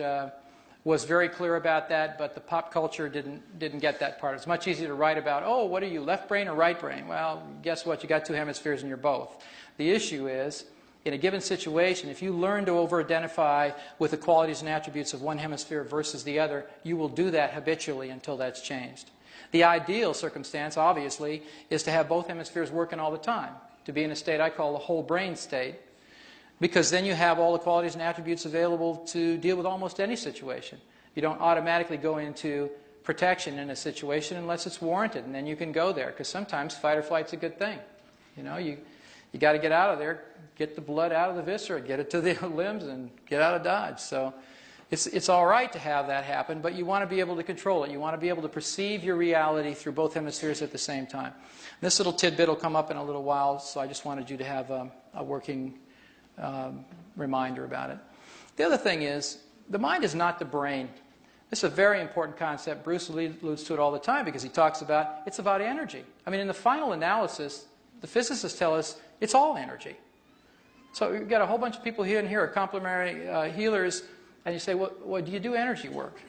was very clear about that, but the pop culture didn't get that part. It's much easier to write about, oh, what are you, left brain or right brain? Well, guess what? You got two hemispheres and you're both. The issue is, in a given situation, if you learn to over-identify with the qualities and attributes of one hemisphere versus the other, you will do that habitually until that's changed. The ideal circumstance, obviously, is to have both hemispheres working all the time, to be in a state I call the whole brain state, because then you have all the qualities and attributes available to deal with almost any situation. You don't automatically go into protection in a situation unless it's warranted, and then you can go there, because sometimes fight or flight's a good thing. You know, you You got to get out of there, get the blood out of the viscera, get it to the limbs, and get out of Dodge. So it's all right to have that happen, but you want to be able to control it. You want to be able to perceive your reality through both hemispheres at the same time. This little tidbit will come up in a little while, so I just wanted you to have a working reminder about it. The other thing is, the mind is not the brain. This is a very important concept. Bruce alludes to it all the time because he talks about it's about energy. I mean, in the final analysis, the physicists tell us it's all energy. So you've got a whole bunch of people here and here are complementary healers, and you say, well, do you do energy work?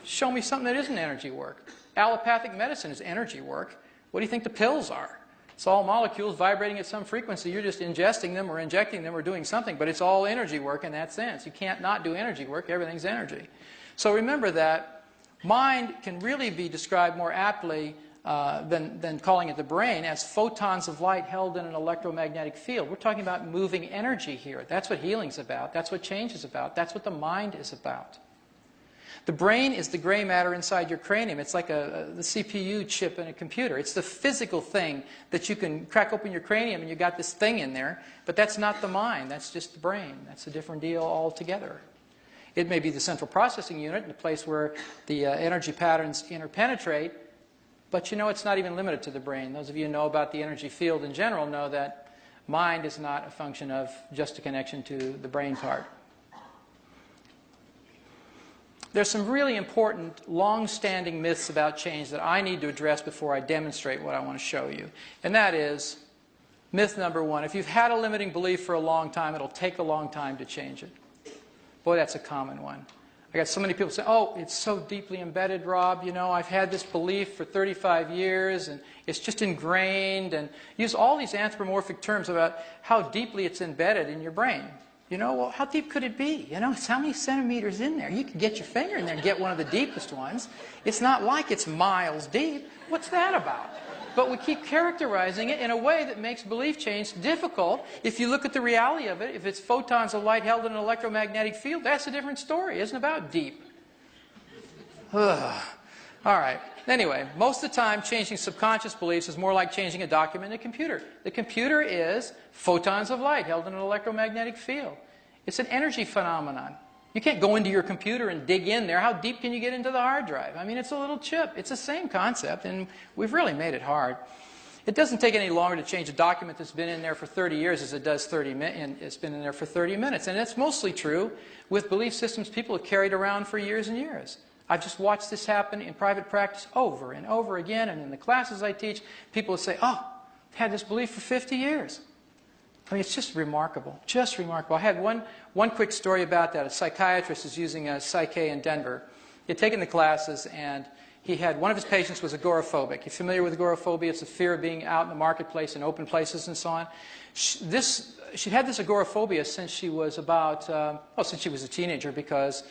Show me something that isn't energy work. Allopathic medicine is energy work. What do you think the pills are? It's all molecules vibrating at some frequency. You're just ingesting them or injecting them or doing something, but it's all energy work in that sense. You can't not do energy work. Everything's energy. So remember that mind can really be described more aptly than calling it the brain as photons of light held in an electromagnetic field. We're talking about moving energy here. That's what healing's about. That's what change is about. That's what the mind is about. The brain is the gray matter inside your cranium. It's like the CPU chip in a computer. It's the physical thing that you can crack open your cranium and you got this thing in there. But that's not the mind. That's just the brain. That's a different deal altogether. It may be the central processing unit, the place where the energy patterns interpenetrate. But you know it's not even limited to the brain. Those of you who know about the energy field in general know that mind is not a function of just a connection to the brain part. There's some really important, long-standing myths about change that I need to address before I demonstrate what I want to show you. And that is, myth number one, if you've had a limiting belief for a long time, it'll take a long time to change it. Boy, that's a common one. I got so many people say, oh, it's so deeply embedded, Rob. You know, I've had this belief for 35 years, and it's just ingrained, and use all these anthropomorphic terms about how deeply it's embedded in your brain. You know, well, how deep could it be? You know, it's how many centimeters in there? You could get your finger in there and get one of the deepest ones. It's not like it's miles deep. What's that about? But we keep characterizing it in a way that makes belief change difficult. If you look at the reality of it, if it's photons of light held in an electromagnetic field, that's a different story. It isn't about deep. All right. Anyway, most of the time, changing subconscious beliefs is more like changing a document in a computer. The computer is photons of light held in an electromagnetic field. It's an energy phenomenon. You can't go into your computer and dig in there. How deep can you get into the hard drive? I mean, it's a little chip. It's the same concept, and we've really made it hard. It doesn't take any longer to change a document that's been in there for 30 years as it does 30 minutes. It's been in there for 30 minutes. And that's mostly true with belief systems people have carried around for years and years. I've just watched this happen in private practice over and over again, and in the classes I teach, people will say, oh, I've had this belief for 50 years. I mean, it's just remarkable, just remarkable. I had one quick story about that. A psychiatrist is using a Psych-K in Denver. He had taken the classes, and he had, one of his patients was agoraphobic. You're familiar with agoraphobia? It's the fear of being out in the marketplace in open places and so on. She'd had this agoraphobia since she was about, since she was a teenager, because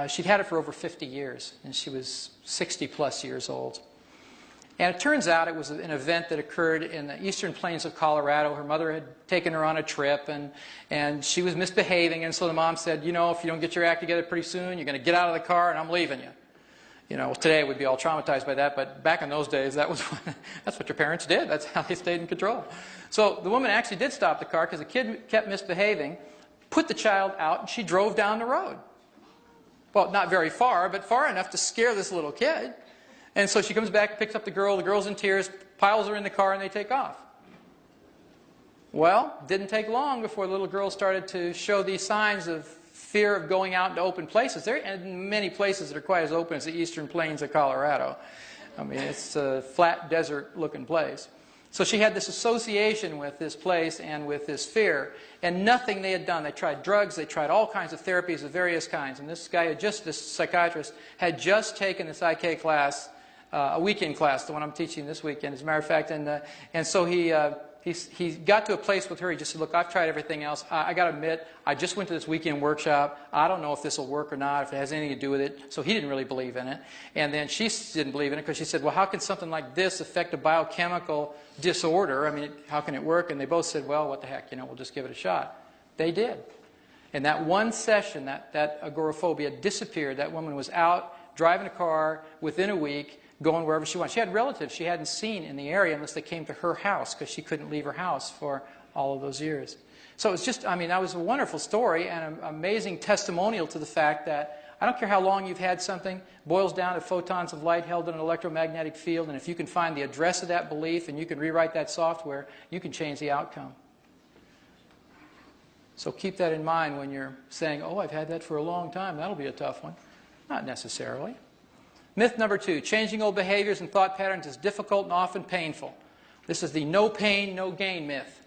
she'd had it for over 50 years, and she was 60-plus years old. And it turns out it was an event that occurred in the eastern plains of Colorado. Her mother had taken her on a trip, and she was misbehaving, and so the mom said, you know, if you don't get your act together pretty soon, you're going to get out of the car, and I'm leaving you. You know, today we'd be all traumatized by that, but back in those days, that's what your parents did. That's how they stayed in control. So the woman actually did stop the car because the kid kept misbehaving, put the child out, and she drove down the road. Well, not very far, but far enough to scare this little kid. And so she comes back, picks up the girl's in tears, piles her in the car, and they take off. Well, didn't take long before the little girl started to show these signs of fear of going out into open places. There are many places that are quite as open as the eastern plains of Colorado. I mean, it's a flat desert-looking place. So she had this association with this place and with this fear, and nothing they had done. They tried drugs, they tried all kinds of therapies of various kinds, and this guy, this psychiatrist, had just taken the Psych-K class, a weekend class, the one I'm teaching this weekend, as a matter of fact, and so he got to a place with her. He just said, look, I've tried everything else. I got to admit, I just went to this weekend workshop. I don't know if this will work or not, if it has anything to do with it. So he didn't really believe in it. And then she didn't believe in it because she said, well, how can something like this affect a biochemical disorder? I mean, how can it work? And they both said, well, what the heck, you know, we'll just give it a shot. They did. And that one session, that agoraphobia disappeared. That woman was out driving a car within a week, going wherever she wanted. She had relatives she hadn't seen in the area unless they came to her house because she couldn't leave her house for all of those years. So it's just, I mean, that was a wonderful story and an amazing testimonial to the fact that I don't care how long you've had something, boils down to photons of light held in an electromagnetic field, and if you can find the address of that belief and you can rewrite that software, you can change the outcome. So keep that in mind when you're saying, oh, I've had that for a long time, that'll be a tough one. Not necessarily. Myth number 2, changing old behaviors and thought patterns is difficult and often painful. This is the no pain, no gain myth.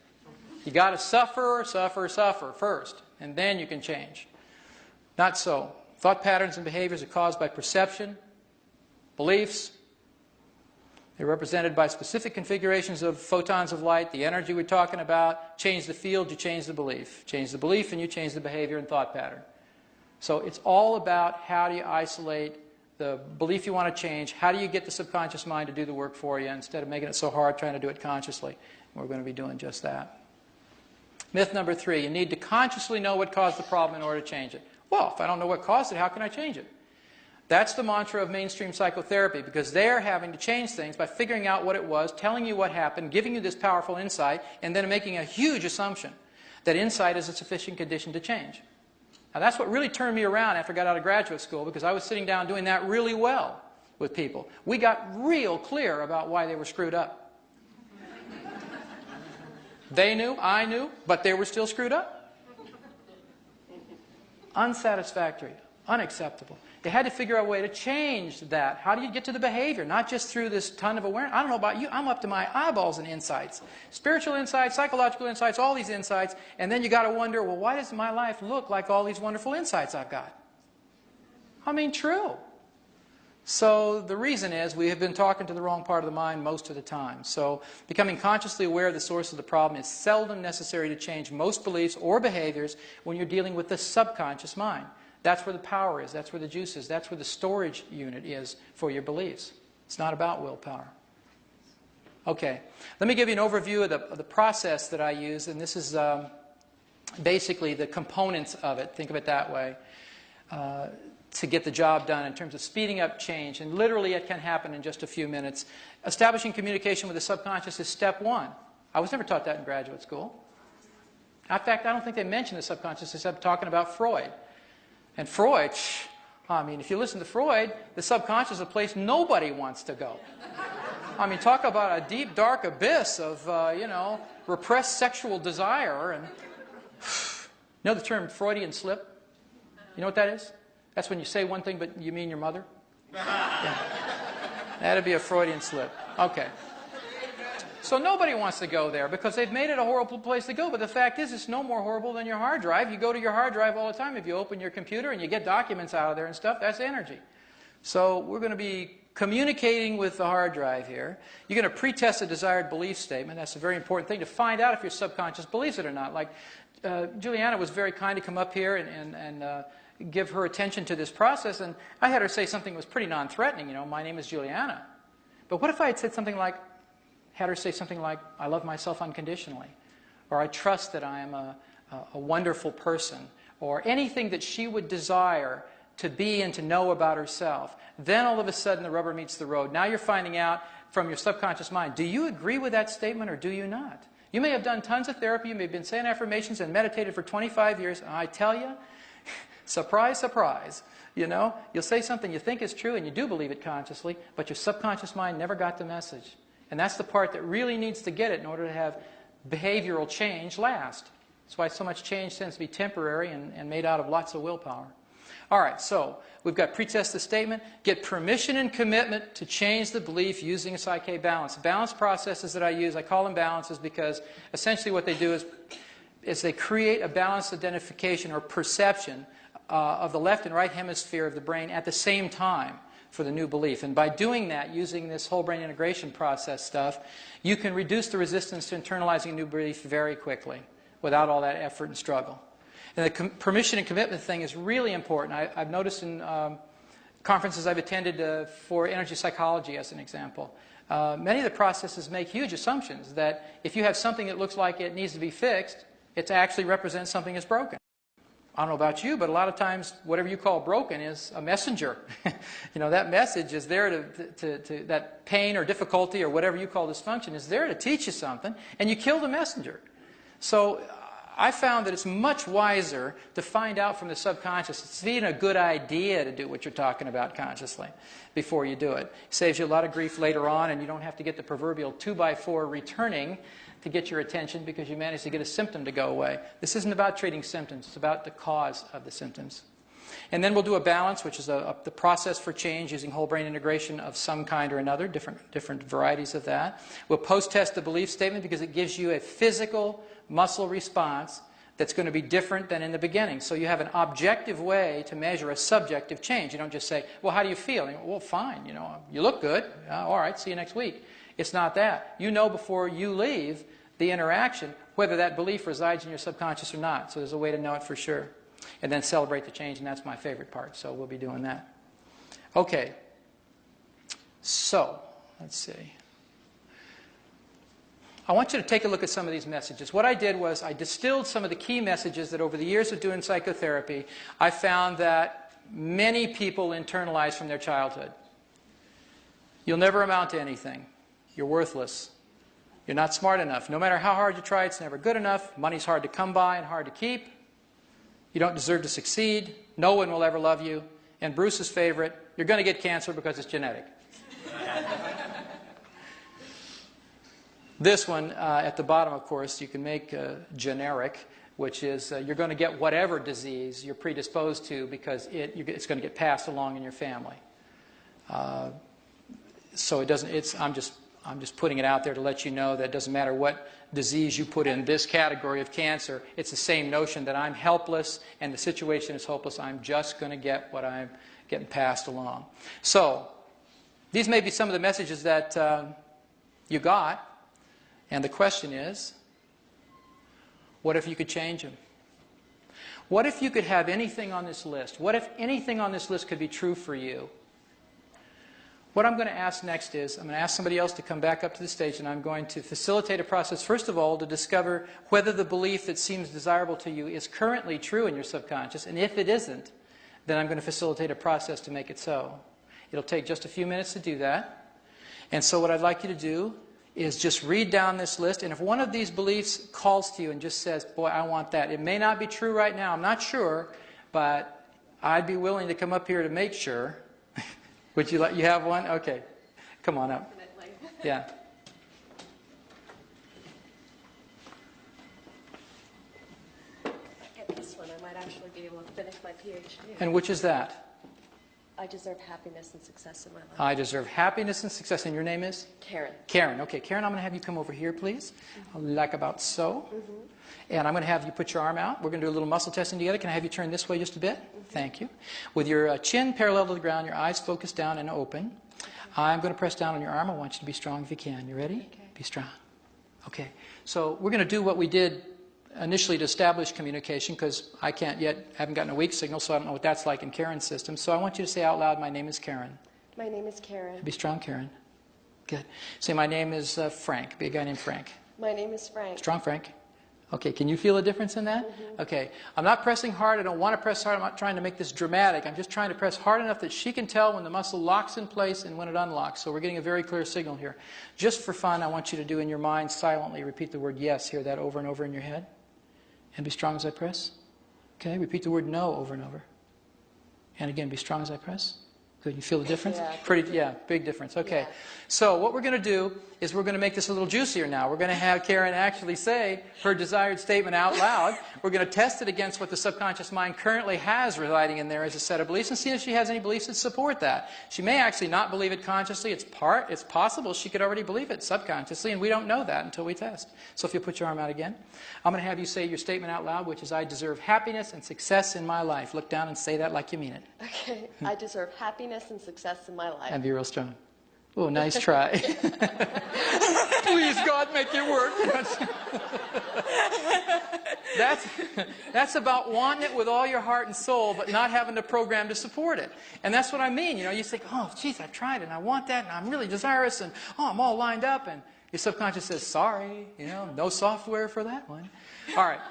You got to suffer first, and then you can change. Not so. Thought patterns and behaviors are caused by perception, beliefs. They're represented by specific configurations of photons of light, the energy we're talking about. Change the field, you change the belief. Change the belief, and you change the behavior and thought pattern. So it's all about how do you isolate the belief you want to change, how do you get the subconscious mind to do the work for you instead of making it so hard trying to do it consciously. And we're going to be doing just that. Myth number 3, you need to consciously know what caused the problem in order to change it. Well, if I don't know what caused it, how can I change it? That's the mantra of mainstream psychotherapy, because they're having to change things by figuring out what it was, telling you what happened, giving you this powerful insight, and then making a huge assumption that insight is a sufficient condition to change. Now, that's what really turned me around after I got out of graduate school, because I was sitting down doing that really well with people. We got real clear about why they were screwed up. They knew, I knew, but they were still screwed up. Unsatisfactory, unacceptable. They had to figure out a way to change that. How do you get to the behavior? Not just through this ton of awareness. I don't know about you, I'm up to my eyeballs in insights. Spiritual insights, psychological insights, all these insights, and then you got to wonder, well, why does my life look like all these wonderful insights I've got? I mean, true. So the reason is we have been talking to the wrong part of the mind most of the time. So becoming consciously aware of the source of the problem is seldom necessary to change most beliefs or behaviors when you're dealing with the subconscious mind. That's where the power is. That's where the juice is. That's where the storage unit is for your beliefs. It's not about willpower. Okay. Let me give you an overview of the process that I use. And this is basically the components of it. Think of it that way. To get the job done in terms of speeding up change. And literally it can happen in just a few minutes. Establishing communication with the subconscious is step 1. I was never taught that in graduate school. In fact, I don't think they mentioned the subconscious except talking about Freud. And Freud, I mean, if you listen to Freud, the subconscious is a place nobody wants to go. I mean, talk about a deep, dark abyss of, repressed sexual desire. And you know the term Freudian slip? You know what that is? That's when you say one thing, but you mean your mother? Yeah. That'd be a Freudian slip. Okay. So nobody wants to go there because they've made it a horrible place to go. But the fact is, it's no more horrible than your hard drive. You go to your hard drive all the time. If you open your computer and you get documents out of there and stuff, that's energy. So we're going to be communicating with the hard drive here. You're going to pretest a desired belief statement. That's a very important thing to find out if your subconscious believes it or not. Like Juliana was very kind to come up here and give her attention to this process, and I had her say something that was pretty non-threatening, my name is Juliana. But what if I had said something like, had her say something like, I love myself unconditionally, or I trust that I am a wonderful person, or anything that she would desire to be and to know about herself. Then all of a sudden the rubber meets the road. Now you're finding out from your subconscious mind, do you agree with that statement or do you not? You may have done tons of therapy, you may have been saying affirmations and meditated for 25 years, and I tell you, surprise, surprise. You'll say something you think is true and you do believe it consciously, but your subconscious mind never got the message. And that's the part that really needs to get it in order to have behavioral change last. That's why so much change tends to be temporary and made out of lots of willpower. All right, so we've got pretest the statement, get permission and commitment to change the belief using a Psych-K balance. The balance processes that I use, I call them balances because essentially what they do is they create a balanced identification or perception of the left and right hemisphere of the brain at the same time for the new belief. And by doing that, using this whole brain integration process stuff, you can reduce the resistance to internalizing a new belief very quickly without all that effort and struggle. And the permission and commitment thing is really important. I've noticed in conferences I've attended for energy psychology, as an example, many of the processes make huge assumptions that if you have something that looks like it needs to be fixed, it actually represents something that's broken. I don't know about you, but a lot of times whatever you call broken is a messenger. That message is there to that pain or difficulty or whatever you call dysfunction is there to teach you something, and you kill the messenger. So I found that it's much wiser to find out from the subconscious. It's even a good idea to do what you're talking about consciously before you do it. It saves you a lot of grief later on, and you don't have to get the proverbial 2x4 returning to get your attention because you managed to get a symptom to go away. This isn't about treating symptoms. It's about the cause of the symptoms. And then we'll do a balance, which is the process for change using whole brain integration of some kind or another, different varieties of that. We'll post-test the belief statement because it gives you a physical muscle response that's going to be different than in the beginning. So you have an objective way to measure a subjective change. You don't just say, well, how do you feel? And you go, well, fine. You look good. All right, see you next week. It's not that. You know before you leave the interaction whether that belief resides in your subconscious or not. So there's a way to know it for sure. And then celebrate the change, and that's my favorite part. So we'll be doing that. Okay. So, let's see. I want you to take a look at some of these messages. What I did was I distilled some of the key messages that over the years of doing psychotherapy, I found that many people internalize from their childhood. You'll never amount to anything. You're worthless. You're not smart enough. No matter how hard you try, it's never good enough. Money's hard to come by and hard to keep. You don't deserve to succeed. No one will ever love you. And Bruce's favorite, you're going to get cancer because it's genetic. This one, at the bottom, of course, you can make generic, which is you're going to get whatever disease you're predisposed to because it's going to get passed along in your family. So it doesn't. I'm just putting it out there to let you know that it doesn't matter what disease you put in this category of cancer. It's the same notion that I'm helpless and the situation is hopeless. I'm just going to get what I'm getting passed along. So these may be some of the messages that you got. And the question is, what if you could change them? What if you could have anything on this list? What if anything on this list could be true for you? What I'm going to ask next is, I'm going to ask somebody else to come back up to the stage, and I'm going to facilitate a process, first of all, to discover whether the belief that seems desirable to you is currently true in your subconscious. And if it isn't, then I'm going to facilitate a process to make it so. It'll take just a few minutes to do that. And so what I'd like you to do is just read down this list, and if one of these beliefs calls to you and just says, boy, I want that. It may not be true right now, I'm not sure, but I'd be willing to come up here to make sure. Would you you have one? Okay. Come on up. Yeah. I get this one. I might actually be able to finish my PhD. And which is that? I deserve happiness and success in my life. I deserve happiness and success. And your name is? Karen. Karen. Okay, Karen, I'm going to have you come over here, please. Like about so. And I'm going to have you put your arm out. We're going to do a little muscle testing together. Can I have you turn this way just a bit? Thank you. With your chin parallel to the ground, your eyes focused down and open. I'm going to press down on your arm. I want you to be strong if you can. You ready? Okay. Be strong. Okay. So we're going to do what we did initially to establish communication, because I haven't gotten a weak signal, so I don't know what that's like in Karen's system. So I want you to say out loud, my name is Karen. My name is Karen. Be strong, Karen. Good. Say, my name is Frank. Be a guy named Frank. My name is Frank. Strong, Frank. Okay, can you feel a difference in that? Okay. I'm not pressing hard. I don't want to press hard. I'm not trying to make this dramatic. I'm just trying to press hard enough that she can tell when the muscle locks in place and when it unlocks. So we're getting a very clear signal here. Just for fun, I want you to do in your mind silently, repeat the word yes. Hear that over and over in your head. And be strong as I press. Okay, repeat the word no over and over. And again, be strong as I press. Good, you feel the difference? Yeah, big difference. Okay, Yeah. so what we're going to do is we're going to make this a little juicier now. We're going to have Karen actually say her desired statement out loud. We're going to test it against what the subconscious mind currently has residing in there as a set of beliefs and see if she has any beliefs that support that. She may actually not believe it consciously. It's possible she could already believe it subconsciously, and we don't know that until we test. So if you'll put your arm out again, I'm going to have you say your statement out loud, which is, I deserve happiness and success in my life. Look down and say that like you mean it. Okay. I deserve happiness and success in my life. And be real strong. Oh, nice try. Please, God, make it work. That's about wanting it with all your heart and soul, but not having the program to support it. And that's what I mean. You think, oh, geez, I've tried it, and I want that, and I'm really desirous, and oh, I'm all lined up. And your subconscious says, sorry, no software for that one. All right.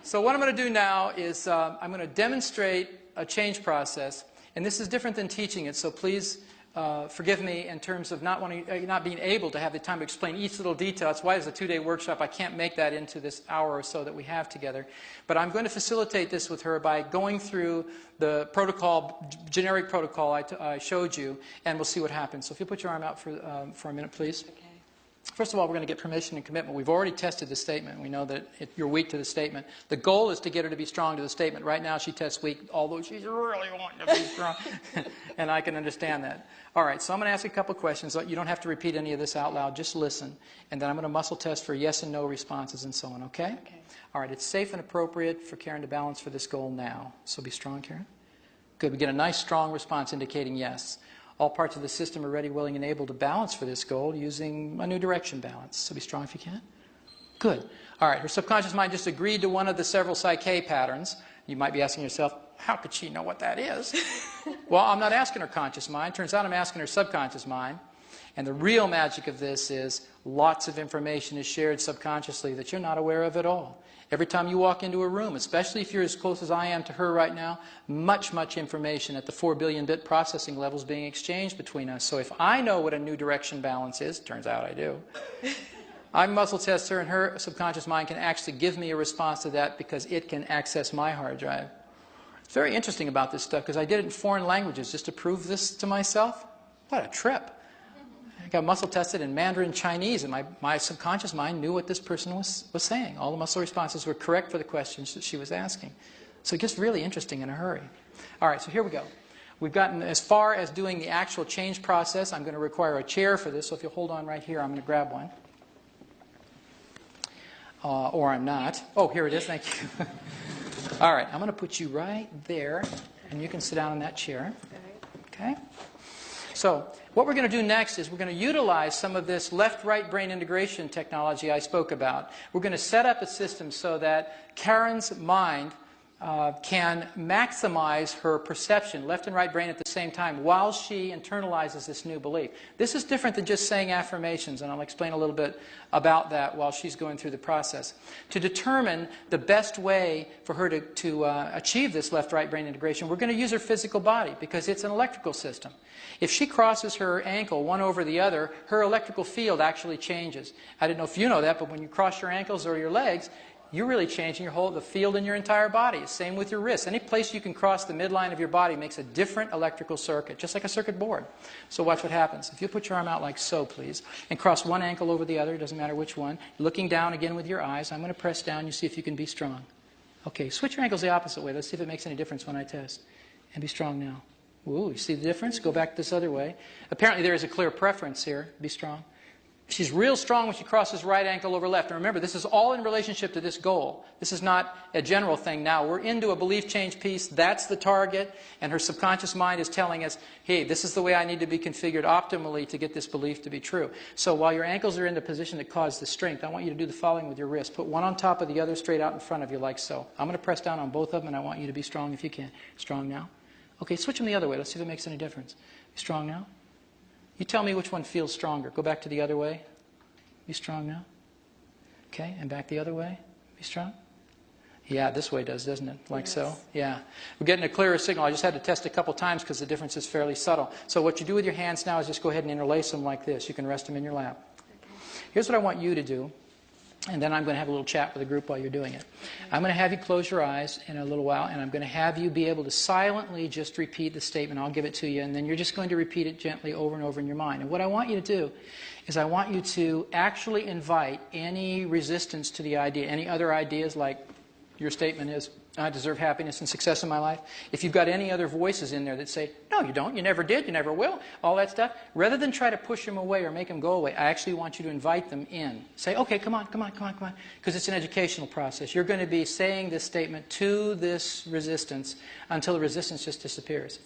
So what I'm going to do now is I'm going to demonstrate a change process. And this is different than teaching it, so please forgive me in terms of not being able to have the time to explain each little detail. That's why it's a 2-day workshop. I can't make that into this hour or so that we have together. But I'm going to facilitate this with her by going through the protocol, generic protocol I showed you, and we'll see what happens. So if you put your arm out for a minute, please. Okay. First of all, we're going to get permission and commitment. We've already tested the statement. We know that you're weak to the statement. The goal is to get her to be strong to the statement. Right now, she tests weak, although she's really wanting to be strong. And I can understand that. All right, so I'm going to ask a couple questions. You don't have to repeat any of this out loud. Just listen. And then I'm going to muscle test for yes and no responses and so on, okay? Okay. All right, it's safe and appropriate for Karen to balance for this goal now. So be strong, Karen. Good. We get a nice, strong response indicating yes. All parts of the system are ready, willing, and able to balance for this goal using a new direction balance. So be strong if you can. Good. All right, her subconscious mind just agreed to one of the several Psych-K patterns. You might be asking yourself, how could she know what that is? Well, I'm not asking her conscious mind. Turns out I'm asking her subconscious mind. And the real magic of this is lots of information is shared subconsciously that you're not aware of at all. Every time you walk into a room, especially if you're as close as I am to her right now, much information at the 4 billion bit processing level is being exchanged between us. So if I know what a new direction balance is, turns out I do, I muscle test her and her subconscious mind can actually give me a response to that because it can access my hard drive. It's very interesting about this stuff because I did it in foreign languages just to prove this to myself. What a trip. I got muscle tested in Mandarin Chinese, and my subconscious mind knew what this person was saying. All the muscle responses were correct for the questions that she was asking. So it gets really interesting in a hurry. All right, so here we go. We've gotten as far as doing the actual change process. I'm going to require a chair for this, so if you'll hold on right here, I'm going to grab one. Or I'm not. Oh, here it is. Thank you. All right, I'm going to put you right there, and you can sit down in that chair. Okay? So what we're going to do next is we're going to utilize some of this left-right brain integration technology I spoke about. We're going to set up a system so that Karen's mind can maximize her perception, left and right brain at the same time, while she internalizes this new belief. This is different than just saying affirmations, and I'll explain a little bit about that while she's going through the process. To determine the best way for her to achieve this left-right brain integration, we're going to use her physical body because it's an electrical system. If she crosses her ankle one over the other, her electrical field actually changes. I don't know if you know that, but when you cross your ankles or your legs, you're really changing the field in your entire body. Same with your wrists. Any place you can cross the midline of your body makes a different electrical circuit, just like a circuit board. So watch what happens. If you put your arm out like so, please, and cross one ankle over the other, doesn't matter which one, looking down again with your eyes, I'm going to press down, you see if you can be strong. Okay, switch your ankles the opposite way. Let's see if it makes any difference when I test. And be strong now. Ooh, you see the difference? Go back this other way. Apparently there is a clear preference here. Be strong. She's real strong when she crosses right ankle over left. And remember, this is all in relationship to this goal. This is not a general thing now. We're into a belief change piece. That's the target. And her subconscious mind is telling us, hey, this is the way I need to be configured optimally to get this belief to be true. So while your ankles are in the position that caused the strength, I want you to do the following with your wrist. Put one on top of the other straight out in front of you like so. I'm going to press down on both of them, and I want you to be strong if you can. Strong now. Okay, switch them the other way. Let's see if it makes any difference. Be strong now. You tell me which one feels stronger. Go back to the other way. Be strong now. Okay, and back the other way. Be strong. Yeah, this way does, doesn't it? Like yes. So? Yeah. We're getting a clearer signal. I just had to test a couple times because the difference is fairly subtle. So what you do with your hands now is just go ahead and interlace them like this. You can rest them in your lap. Okay. Here's what I want you to do. And then I'm going to have a little chat with the group while you're doing it. Okay. I'm going to have you close your eyes in a little while, and I'm going to have you be able to silently just repeat the statement. I'll give it to you, and then you're just going to repeat it gently over and over in your mind. And what I want you to do is I want you to actually invite any resistance to the idea, any other ideas like your statement is, I deserve happiness and success in my life. If you've got any other voices in there that say, no, you don't, you never did, you never will, all that stuff, rather than try to push them away or make them go away, I actually want you to invite them in. Say, okay, come on, because it's an educational process. You're going to be saying this statement to this resistance until the resistance just disappears.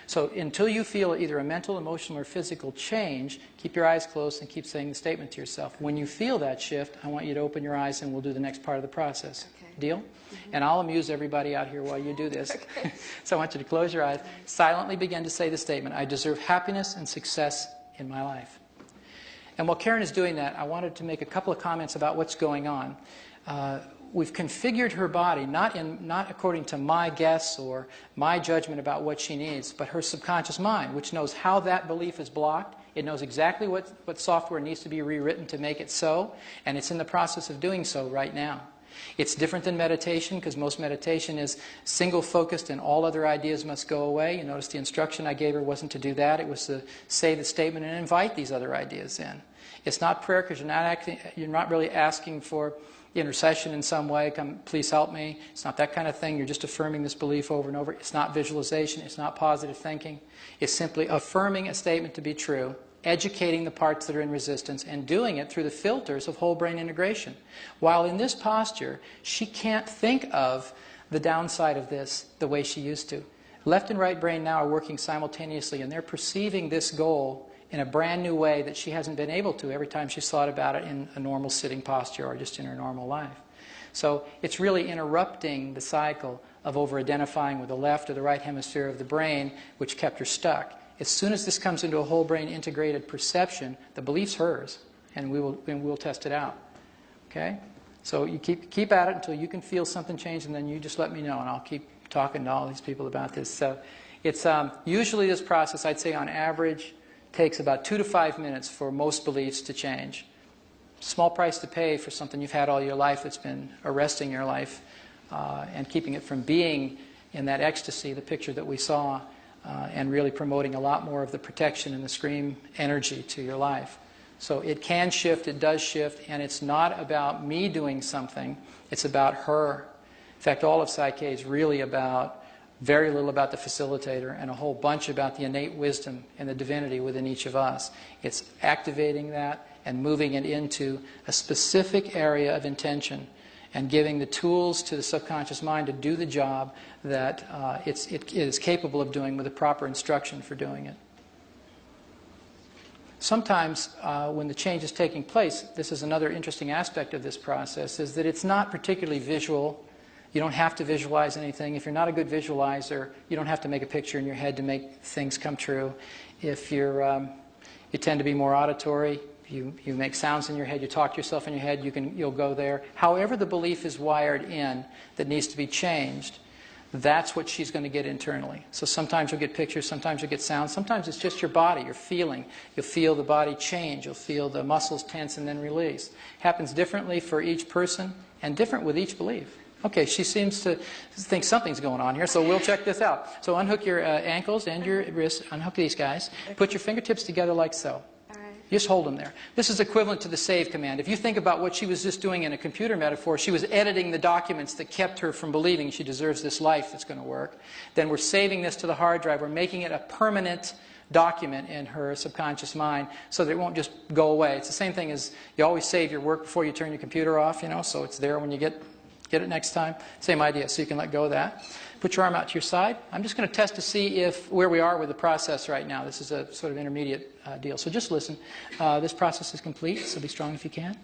So until you feel either a mental, emotional, or physical change, keep your eyes closed and keep saying the statement to yourself. When you feel that shift, I want you to open your eyes and we'll do the next part of the process. Okay. Deal? Mm-hmm. And I'll amuse everybody out here while you do this. Okay. So I want you to close your eyes, silently begin to say the statement, I deserve happiness and success in my life. And while Karen is doing that, I wanted to make a couple of comments about what's going on. we've configured her body, not according to my guess or my judgment about what she needs, but her subconscious mind, which knows how that belief is blocked. It knows exactly what software needs to be rewritten to make it so, and it's in the process of doing so right now. It's different than meditation, because most meditation is single-focused and all other ideas must go away. You notice the instruction I gave her wasn't to do that. It was to say the statement and invite these other ideas in. It's not prayer, because you're not really asking for intercession in some way. Come, please help me. It's not that kind of thing. You're just affirming this belief over and over. It's not visualization. It's not positive thinking. It's simply affirming a statement to be true, educating the parts that are in resistance, and doing it through the filters of whole brain integration. While in this posture, she can't think of the downside of this the way she used to. Left and right brain now are working simultaneously, and they're perceiving this goal in a brand new way that she hasn't been able to every time she's thought about it in a normal sitting posture or just in her normal life. So it's really interrupting the cycle of over-identifying with the left or the right hemisphere of the brain, which kept her stuck. As soon as this comes into a whole brain integrated perception, the belief's hers, and we'll test it out. Okay? So you keep at it until you can feel something change, and then you just let me know, and I'll keep talking to all these people about this. So it's usually this process, I'd say on average, takes about 2 to 5 minutes for most beliefs to change. Small price to pay for something you've had all your life that's been arresting your life and keeping it from being in that ecstasy, the picture that we saw, and really promoting a lot more of the protection and the scream energy to your life. So it can shift, it does shift, and it's not about me doing something, it's about her. In fact, all of Psych-K is really about very little about the facilitator and a whole bunch about the innate wisdom and the divinity within each of us. It's activating that and moving it into a specific area of intention and giving the tools to the subconscious mind to do the job that it is capable of doing with the proper instruction for doing it. Sometimes when the change is taking place, this is another interesting aspect of this process, is that it's not particularly visual. You don't have to visualize anything. If you're not a good visualizer, you don't have to make a picture in your head to make things come true. If you tend to be more auditory, you make sounds in your head, you talk to yourself in your head, you'll go there. However the belief is wired in that needs to be changed, that's what she's going to get internally. So sometimes you'll get pictures, sometimes you'll get sounds, sometimes it's just your body, you're feeling. You'll feel the body change, you'll feel the muscles tense and then release. Happens differently for each person and different with each belief. Okay, she seems to think something's going on here, so we'll check this out. So unhook your ankles and your wrists, unhook these guys. Put your fingertips together like so. Just hold them there. This is equivalent to the save command. If you think about what she was just doing in a computer metaphor, she was editing the documents that kept her from believing she deserves this life that's going to work. Then we're saving this to the hard drive. We're making it a permanent document in her subconscious mind so that it won't just go away. It's the same thing as you always save your work before you turn your computer off, you know, so it's there when you get it next time. Same idea, so you can let go of that. Put your arm out to your side. I'm just going to test to see where we are with the process right now. This is a sort of intermediate deal. So just listen. This process is complete, so be strong if you can.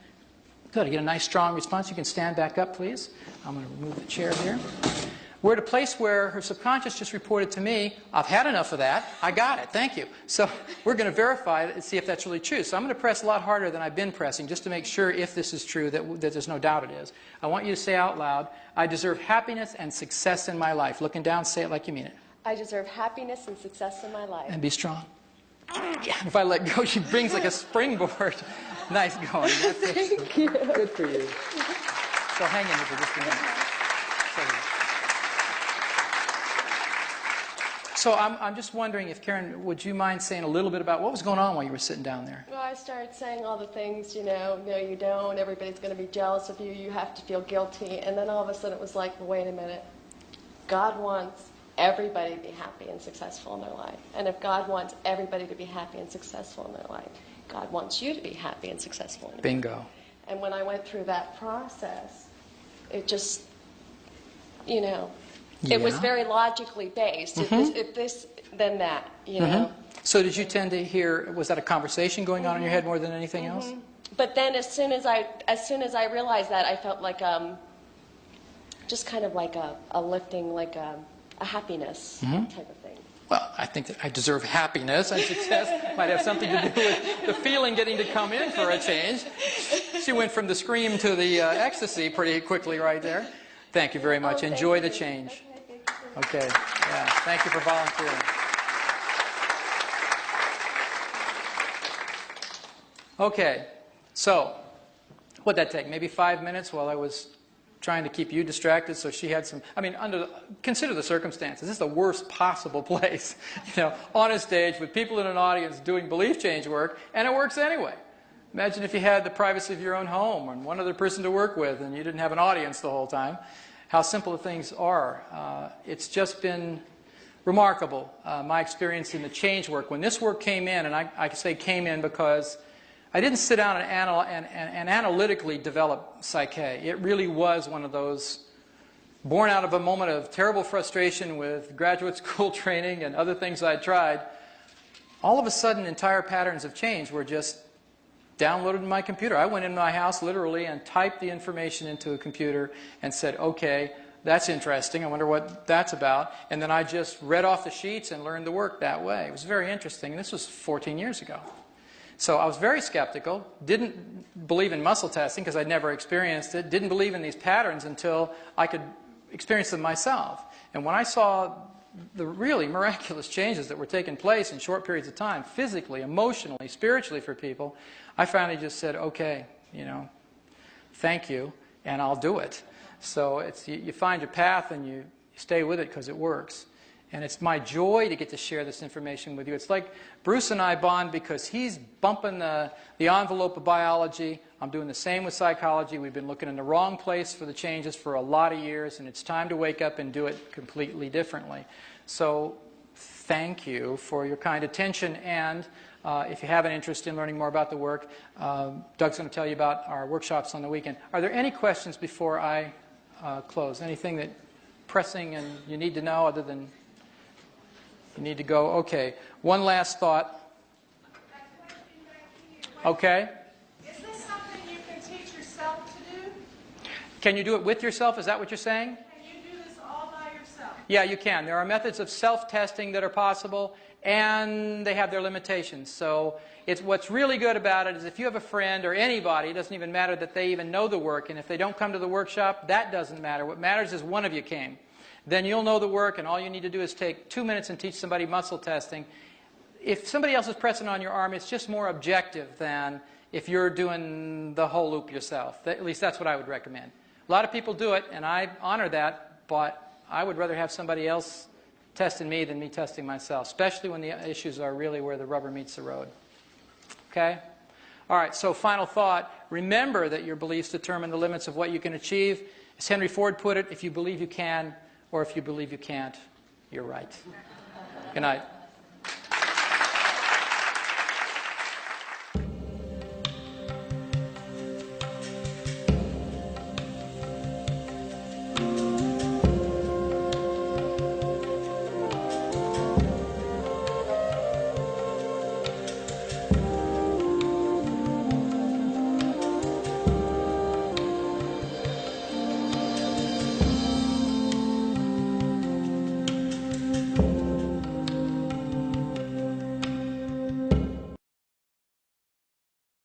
Good. Get a nice strong response. You can stand back up, please. I'm going to remove the chair here. We're at a place where her subconscious just reported to me, I've had enough of that. I got it. Thank you. So we're going to verify it and see if that's really true. So I'm going to press a lot harder than I've been pressing just to make sure if this is true, that there's no doubt it is. I want you to say out loud, I deserve happiness and success in my life. Looking down, say it like you mean it. I deserve happiness and success in my life. And be strong. Yeah. If I let go, she brings like a springboard. Nice going. That's Thank you. Good for you. So hang in here for just a minute. So I'm just wondering if, Karen, would you mind saying a little bit about what was going on while you were sitting down there? Well, I started saying all the things, no, you don't, everybody's going to be jealous of you, you have to feel guilty, and then all of a sudden it was like, well, wait a minute, God wants everybody to be happy and successful in their life. And if God wants everybody to be happy and successful in their life, God wants you to be happy and successful in your life. Bingo. And when I went through that process, it just, it was very logically based. If this, then that, know. So did you tend to hear, was that a conversation going on in your head more than anything else? But then as soon as I realized that, I felt like just kind of like a lifting, like a happiness type of thing. Well, I think that I deserve happiness and success. Might have something to do with the feeling getting to come in for a change. She went from the scream to the ecstasy pretty quickly right there. Thank you very much. Enjoy the change. Okay. Yeah. Thank you for volunteering. Okay. So, what'd that take? Maybe 5 minutes while I was trying to keep you distracted, so she had some... I mean, consider the circumstances. This is the worst possible place, on a stage with people in an audience doing belief change work, and it works anyway. Imagine if you had the privacy of your own home and one other person to work with, and you didn't have an audience the whole time. How simple things are. It's just been remarkable, my experience in the change work. When this work came in, and I can say came in because I didn't sit down and analytically develop Psych-K. It really was one of those born out of a moment of terrible frustration with graduate school training and other things I'd tried. All of a sudden, entire patterns of change were just downloaded in my computer. I went in my house literally and typed the information into a computer and said, okay, that's interesting. I wonder what that's about. And then I just read off the sheets and learned the work that way. It was very interesting. This was 14 years ago. So I was very skeptical, didn't believe in muscle testing because I'd never experienced it, didn't believe in these patterns until I could experience them myself. And when I saw the really miraculous changes that were taking place in short periods of time, physically, emotionally, spiritually for people, I finally just said, okay, thank you, and I'll do it. So you find your path and you stay with it because it works. And it's my joy to get to share this information with you. It's like Bruce and I bond because he's bumping the envelope of biology. I'm doing the same with psychology. We've been looking in the wrong place for the changes for a lot of years, and it's time to wake up and do it completely differently. So thank you for your kind attention, and if you have an interest in learning more about the work, Doug's going to tell you about our workshops on the weekend. Are there any questions before I close? Anything that pressing and you need to know other than you need to go? Okay. One last thought. Okay. Is this something you can teach yourself to do? Can you do it with yourself? Is that what you're saying? Can you do this all by yourself? Yeah, you can. There are methods of self-testing that are possible, and they have their limitations. So what's really good about it is if you have a friend or anybody, it doesn't even matter that they even know the work, and if they don't come to the workshop, that doesn't matter. What matters is one of you came. Then you'll know the work, and all you need to do is take 2 minutes and teach somebody muscle testing. If somebody else is pressing on your arm, it's just more objective than if you're doing the whole loop yourself. At least that's what I would recommend. A lot of people do it, and I honor that, but I would rather have somebody else testing me than me testing myself, especially when the issues are really where the rubber meets the road. Okay? All right, so final thought. Remember that your beliefs determine the limits of what you can achieve. As Henry Ford put it, if you believe you can, or if you believe you can't, you're right. Good night.